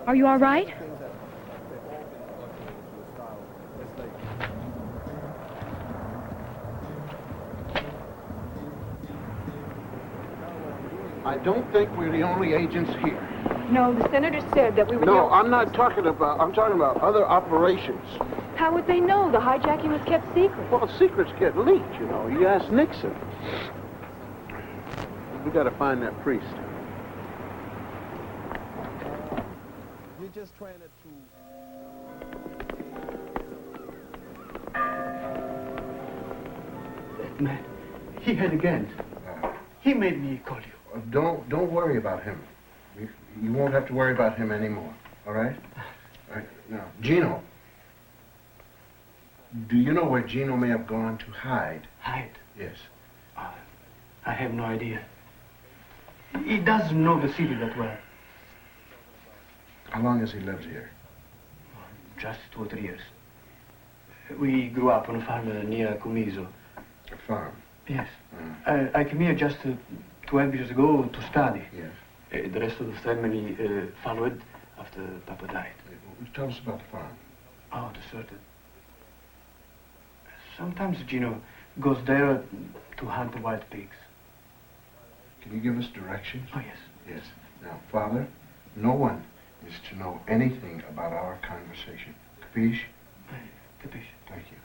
Are you all right? I don't think we're the only agents here. No, the senator said that we were... No, I'm talking about other operations. How would they know? The hijacking was kept secret. Well, secrets get leaked, you know. You ask Nixon. We gotta find that priest. You're just trying to... That man, he had a gun. He made me call you. Don't worry about him. You won't have to worry about him anymore. All right? All right. Now, Gino. Do you know where Gino may have gone to hide? Hide? Yes. I have no idea. He doesn't know the city that well. How long has he lived here? Just 2 or 3 years. We grew up on a farm near Comiso. A farm? Yes. I came here just 12 years ago to study. Yes. The rest of the family followed after Papa died. Tell us about the farm. Oh, deserted. Sometimes Gino goes there to hunt the wild pigs. Can you give us directions? Oh, yes. Yes. Now, Father, no one is to know anything about our conversation. Capiche? Capiche. Thank you.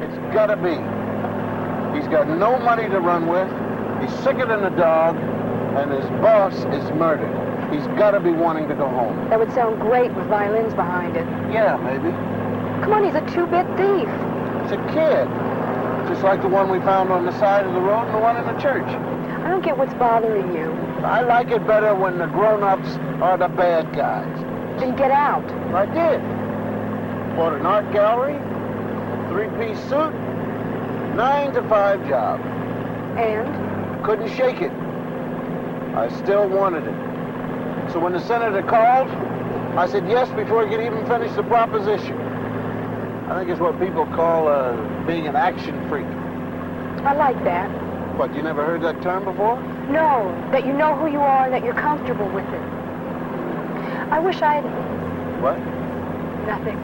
It's gotta be. He's got no money to run with. He's sicker than a dog, and his boss is murdered. He's gotta be wanting to go home. That would sound great with violins behind it. Yeah, maybe. Come on, he's a two-bit thief. It's a kid. Just like the one we found on the side of the road and the one in the church. I don't get what's bothering you. I like it better when the grown-ups are the bad guys. Then get out. I did. Bought an art gallery, a three-piece suit, 9 to 5 job. And? Couldn't shake it. I still wanted it. So when the senator called, I said yes before he could even finish the proposition. I think it's what people call being an action freak. I like that. What, you never heard that term before? No, that you know who you are and that you're comfortable with it. I wish I'd... What? Nothing.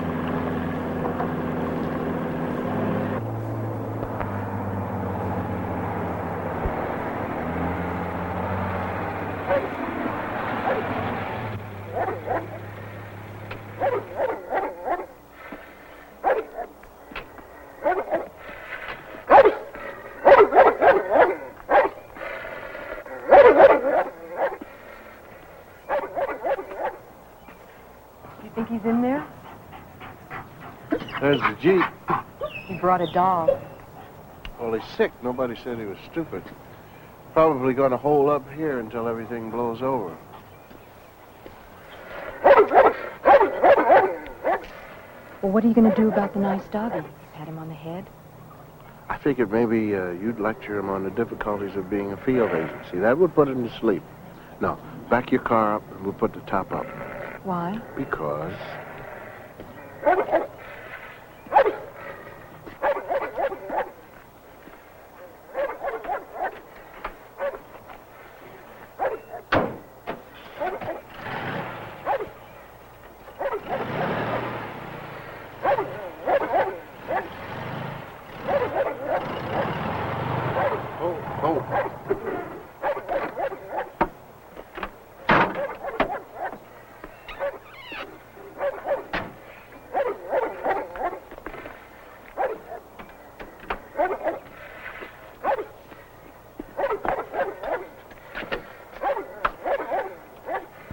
He's in there? There's the Jeep. He brought a dog. Well, he's sick. Nobody said he was stupid. Probably going to hole up here until everything blows over. Well, what are you going to do about the nice doggy? Pat him on the head? I figured maybe you'd lecture him on the difficulties of being a field agency. That would put him to sleep. No, back your car up and we'll put the top up. Why? Because...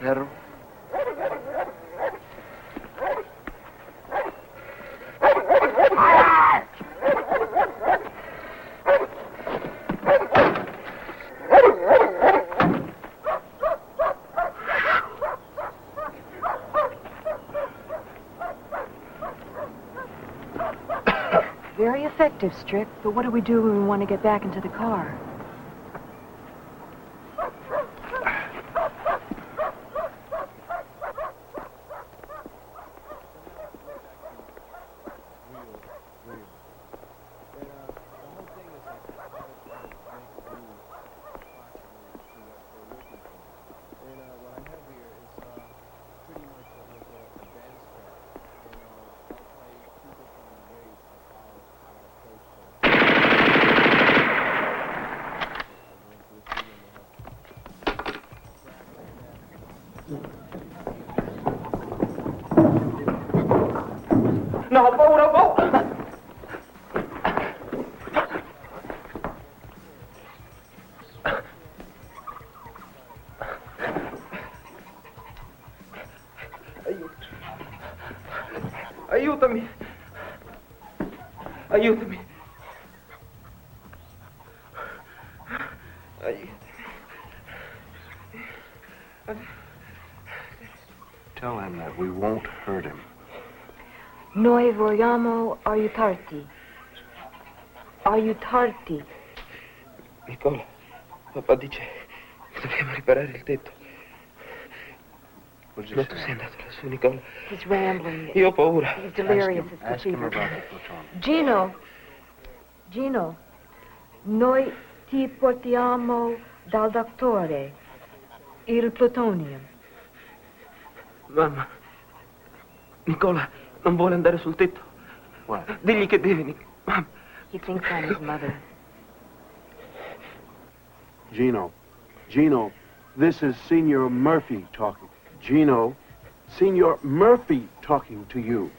Pedro? Very effective, Strick, but what do we do when we want to get back into the car? No, ho paura, ho paura! Aiutami! Aiutami! Tell him that we won't hurt him. Noi vogliamo aiutarti. Aiutarti. Nicola, papà dice che dobbiamo riparare il tetto. Ma tu sei andato lassù, Nicola. He's rambling. Io ho paura. He's delirious. It's the Ask him fever. about the plutonium. Gino, noi ti portiamo dal dottore il plutonium. Mamma, Nicola non vuole andare sul tetto. What? Digli che deve, mamma. He thinks I'm his mother. Gino, this is Senior Murphy talking. Gino, Senior Murphy talking to you.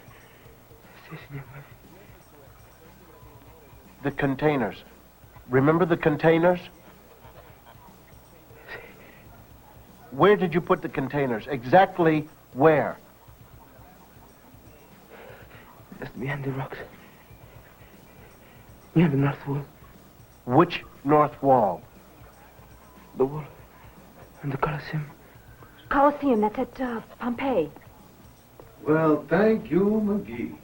Sì, signor Murphy. The containers. Remember the containers? Where did you put the containers? Exactly where? Just behind the rocks. Near the north wall. Which north wall? The wall. And the Colosseum. Colosseum, that's at Pompeii. Well, thank you, McGee.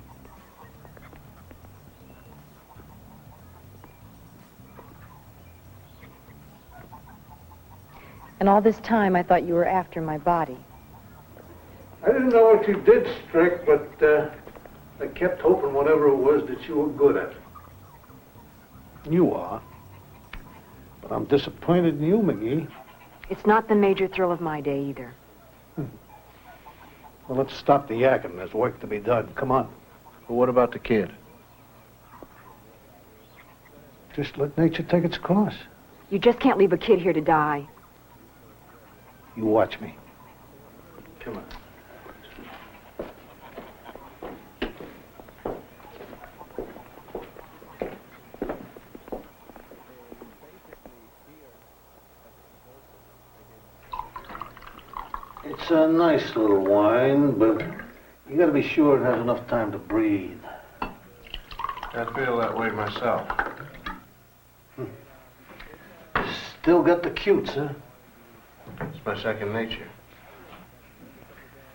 And all this time, I thought you were after my body. I didn't know what you did, Strick, but I kept hoping whatever it was that you were good at. You are. But I'm disappointed in you, McGee. It's not the major thrill of my day, either. Well, let's stop the yakking. There's work to be done. Come on. Well, what about the kid? Just let nature take its course. You just can't leave a kid here to die. You watch me. Come on. It's a nice little wine, but you gotta be sure it has enough time to breathe. I feel that way myself. Still got the cutes, huh? It's my second nature.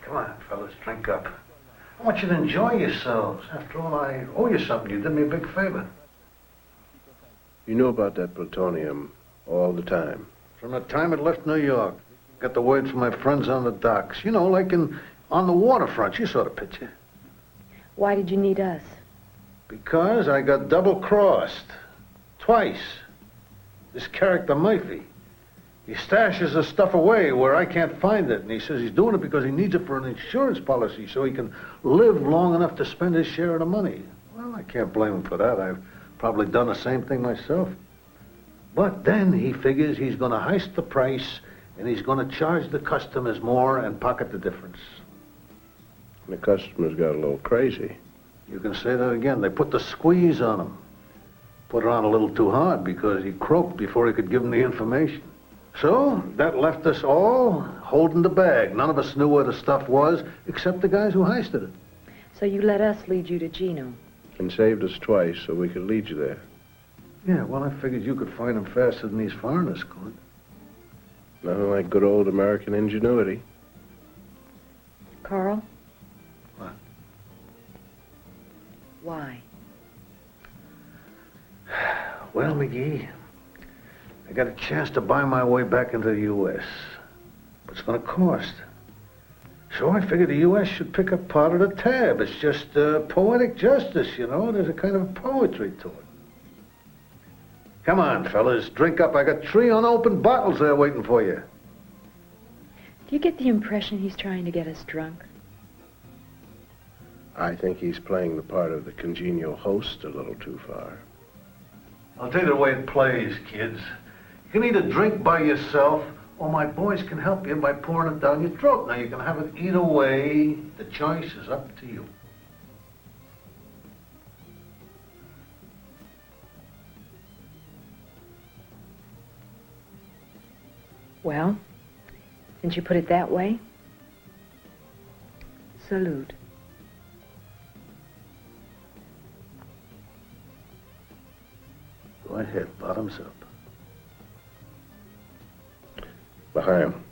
Come on, fellas, drink up. I want you to enjoy yourselves. After all, I owe you something. You did me a big favor. You knew about that plutonium all the time. From the time it left New York. Got the word from my friends on the docks. You know, like on the waterfront. You saw the picture. Why did you need us? Because I got double-crossed. Twice. This character Murphy. He stashes the stuff away where I can't find it. And he says he's doing it because he needs it for an insurance policy so he can live long enough to spend his share of the money. Well, I can't blame him for that. I've probably done the same thing myself. But then he figures he's going to heist the price and he's going to charge the customers more and pocket the difference. And the customers got a little crazy. You can say that again. They put the squeeze on him. Put it on a little too hard because he croaked before he could give them the information. So that left us all holding the bag. None of us knew where the stuff was except the guys who heisted it. So you let us lead you to Gino. And saved us twice so we could lead you there. Yeah, well, I figured you could find him faster than these foreigners could. Nothing like good old American ingenuity. Carl? What? Why? Well, McGee, I got a chance to buy my way back into the U.S. But it's going to cost. So I figured the U.S. should pick up part of the tab. It's just poetic justice, you know. There's a kind of poetry to it. Come on, fellas, drink up. I got 3 unopened bottles there waiting for you. Do you get the impression he's trying to get us drunk? I think he's playing the part of the congenial host a little too far. I'll tell you the way it plays, kids. You can either drink by yourself, or my boys can help you by pouring it down your throat. Now, you can have it either way. The choice is up to you. Well, since you put it that way, salute. Go ahead, bottoms up. Behind him.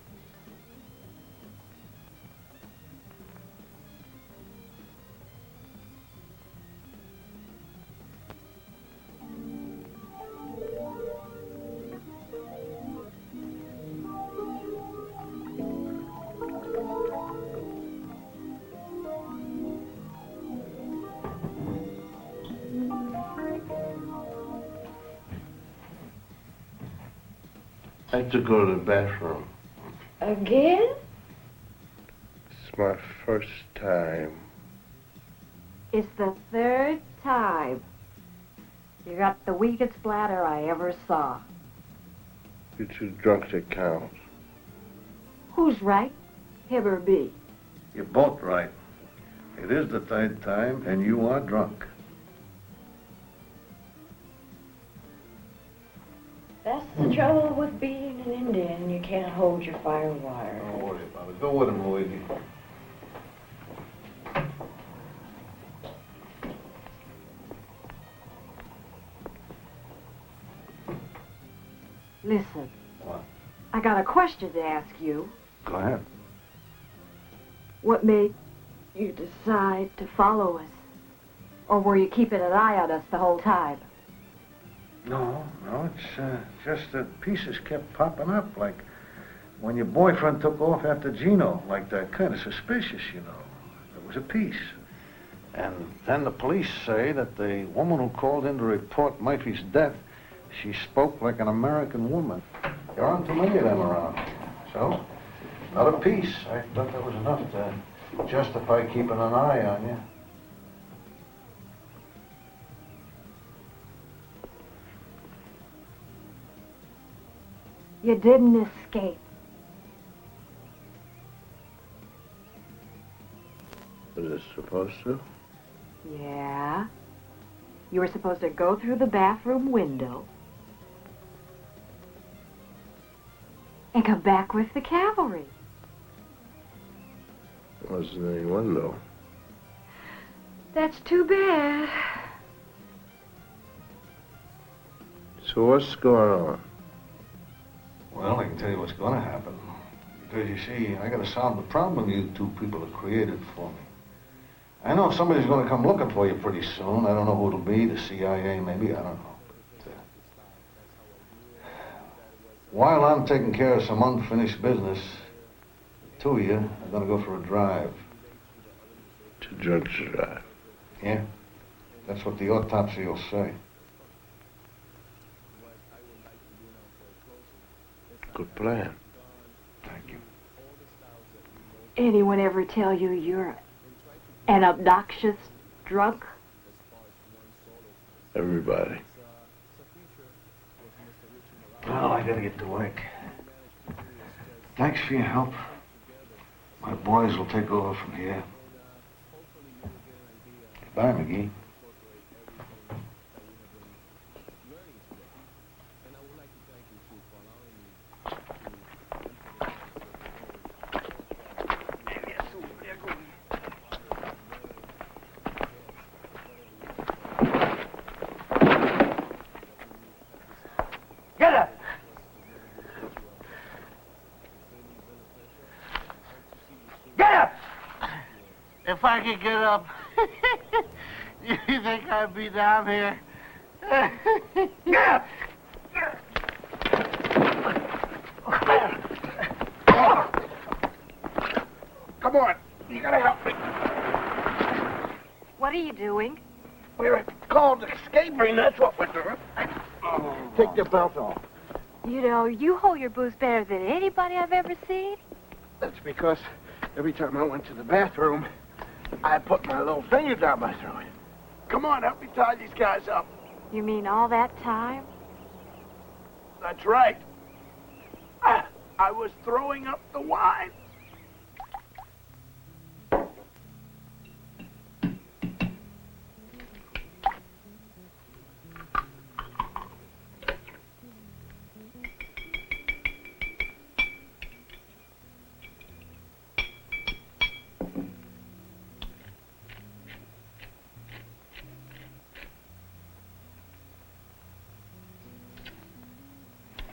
I have to go to the bathroom. Again? It's my first time. It's the 3rd time. You got the weakest bladder I ever saw. You're too drunk to count. Who's right? Him or me? You're both right. It is the 3rd time, and you are drunk. That's the trouble with being an Indian. You can't hold your fire wire. Don't worry about it. Go with him, Luigi. Listen, What? I got a question to ask you. Go ahead. What made you decide to follow us? Or were you keeping an eye on us the whole time? No, it's just that pieces kept popping up, like when your boyfriend took off after Gino, like that, kind of suspicious, you know. It was a piece. And then the police say that the woman who called in to report Murphy's death, she spoke like an American woman. There aren't too many of them around. So, another piece. I thought that was enough to justify keeping an eye on you. You didn't escape. Was it supposed to? Yeah. You were supposed to go through the bathroom window and come back with the cavalry. Wasn't any window. That's too bad. So what's going on? Well, I can tell you what's going to happen. Because you see, I got to solve the problem you two people have created for me. I know somebody's going to come looking for you pretty soon. I don't know who it'll be, the CIA maybe, I don't know. But, while I'm taking care of some unfinished business, the two of you are going to go for a drive. To Judge Drive. Yeah? That's what the autopsy will say. Good plan. Thank you. Anyone ever tell you you're an obnoxious drunk? Everybody. Well, I got to get to work. Thanks for your help. My boys will take over from here. Bye, McGee. Get up! Get up! If I could get up, you think I'd be down here? Get up! Come on, you gotta help me. What are you doing? We're called escaping, that's what we're doing. Take your belt off. You know, you hold your booze better than anybody I've ever seen. That's because every time I went to the bathroom, I put my little finger down my throat. Come on, help me tie these guys up. You mean all that time? That's right. I was throwing up the wine.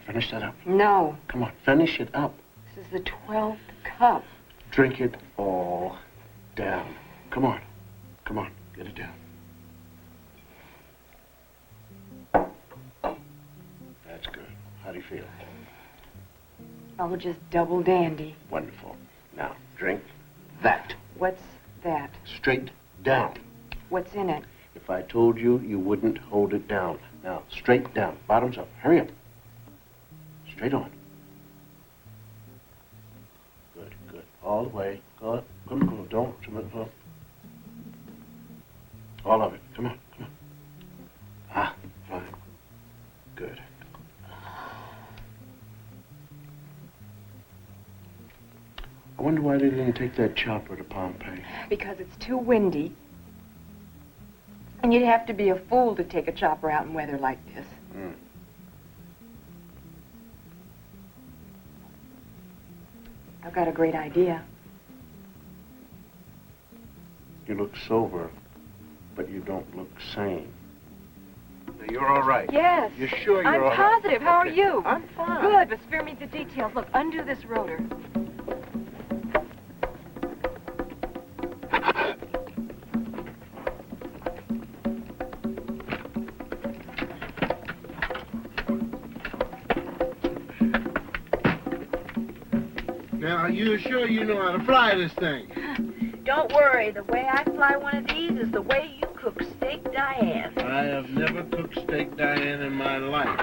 Finish that up. No. Come on, finish it up. This is the 12th cup. Drink it all down. Come on. Come on, get it down. That's good. How do you feel? Oh, just double dandy. Wonderful. Now, drink that. What's that? Straight down. What's in it? If I told you, you wouldn't hold it down. Now, straight down. Bottoms up. Hurry up. Straight on. Good, good. All the way. Go up. Come on, don't. All of it. Come on, come on. Ah, fine. Good. I wonder why they didn't take that chopper to Pompeii. Because it's too windy. And you'd have to be a fool to take a chopper out in weather like this. I've got a great idea. You look sober, but you don't look sane. You're all right. Yes. You're sure you're all I'm right? positive. How are you? I'm fine. Good, but spare me the details. Look, undo this rotor. Now, are you sure you know how to fly this thing? Don't worry, the way I fly one of these is the way you cook steak Diane. I have never cooked steak Diane in my life.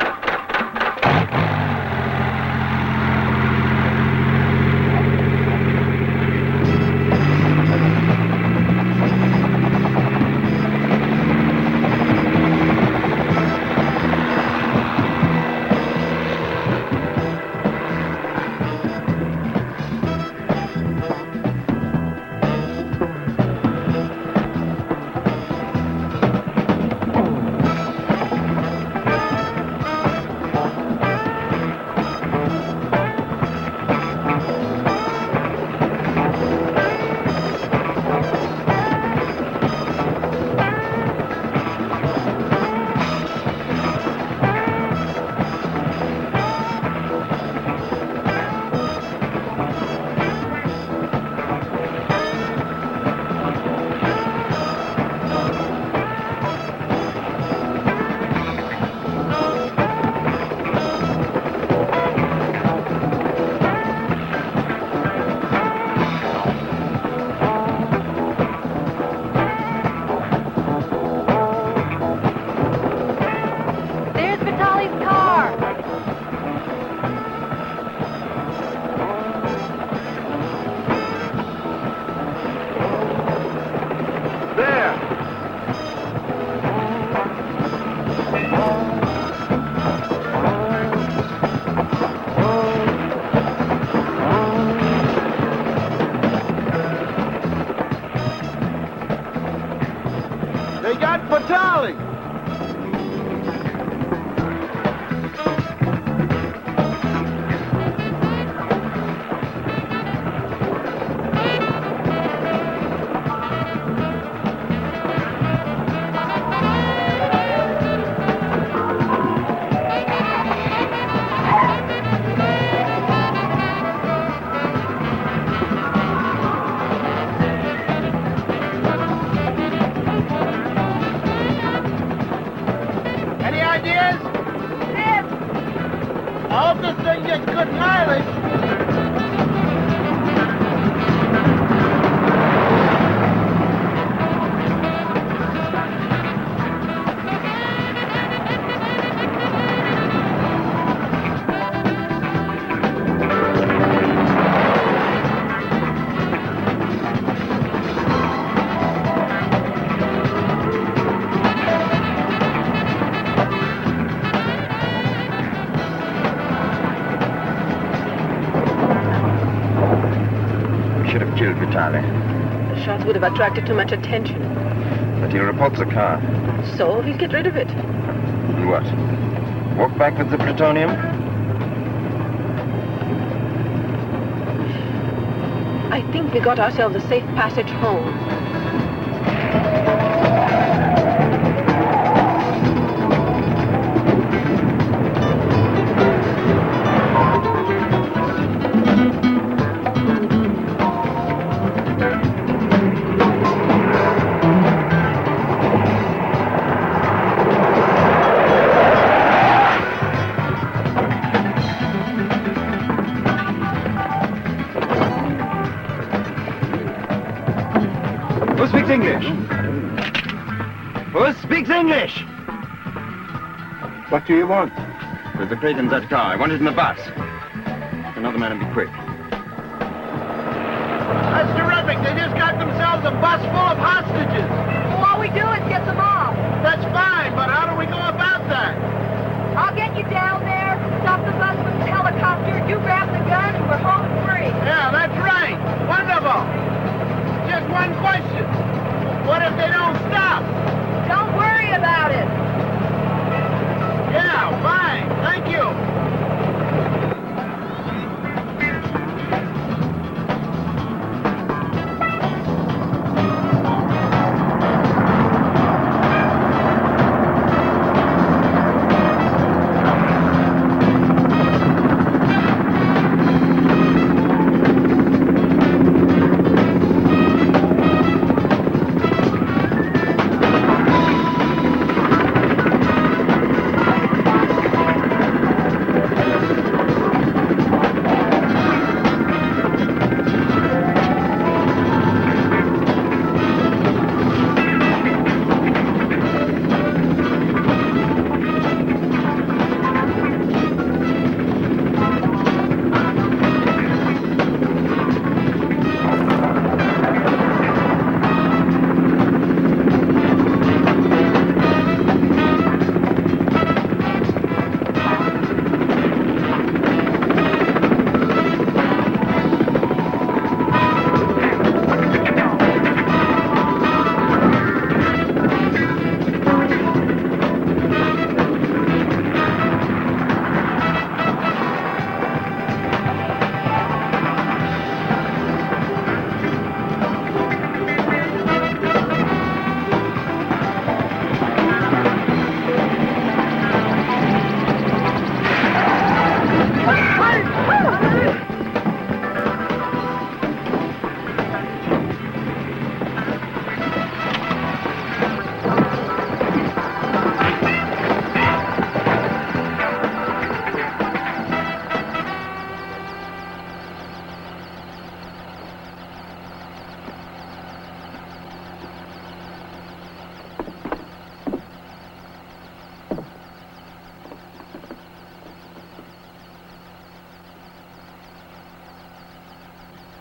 Vitali! Any ideas? Yes. I hope this thing gets good mileage. Should have killed Vitali. The shots would have attracted too much attention. But he reports the car. So he'll get rid of it. And what? Walk back with the plutonium? I think we got ourselves a safe passage home. Who speaks English? Who speaks English? What do you want? There's a crate in that car. I want it in the bus. Another man and be quick. That's terrific. They just got themselves a bus full of hostages. Well, all we do is get them off. That's fine, but how do we go about that? I'll get you down there, stop the bus with the helicopter, you grab the gun, and we're home free. Yeah, that's right. Wonderful. Just one question. What if they don't stop? Don't worry about it. Yeah, fine. Thank you.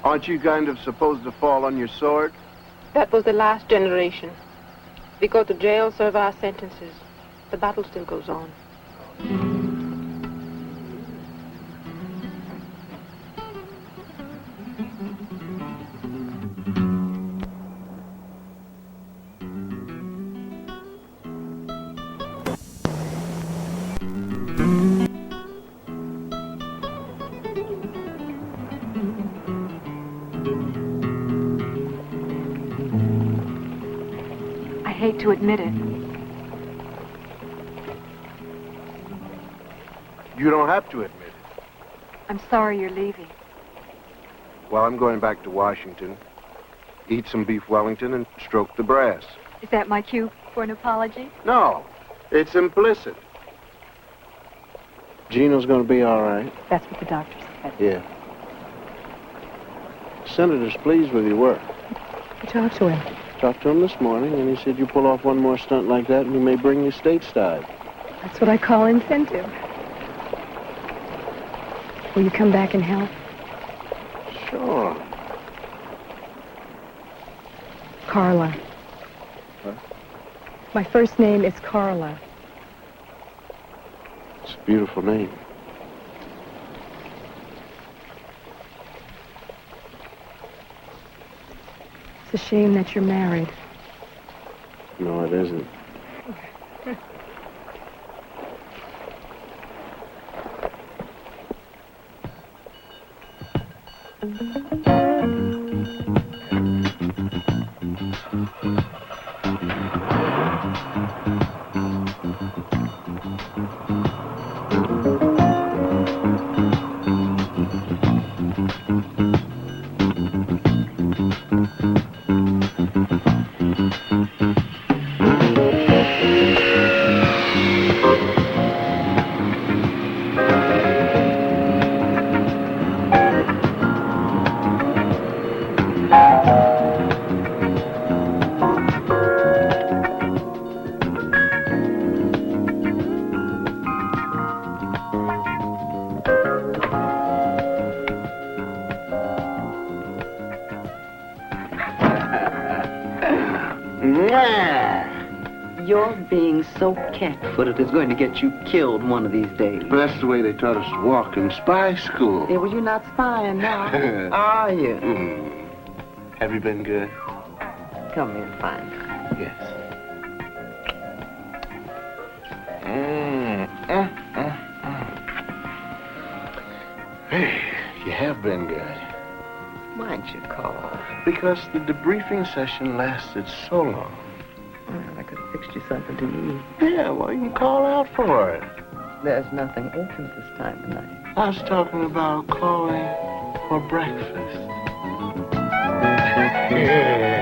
Aren't you kind of supposed to fall on your sword? That was the last generation. We go to jail, serve our sentences. The battle still goes on. I hate to admit it. You don't have to admit it. I'm sorry you're leaving. Well, I'm going back to Washington. Eat some beef Wellington and stroke the brass. Is that my cue for an apology? No, it's implicit. Gino's going to be all right. That's what the doctor said. Yeah. Senator's pleased with your work. I talked to him. Talked to him this morning, and he said you pull off one more stunt like that and he may bring you stateside. That's what I call incentive. Will you come back and help? Sure. Carla. What? My first name is Carla. It's a beautiful name. It's a shame that you're married. No, it isn't. Your being so cat-footed is going to get you killed one of these days. But that's the way they taught us to walk in spy school. Yeah, well, you're not spying now, are you? Have you been good? Come in, fine. Yes. Hey, you have been good. Why'd you call? Because the debriefing session lasted so long. Well, I could have fixed you something to eat. Yeah, well, you can call out for it. There's nothing open this time of night. I was talking about calling for breakfast. Yeah.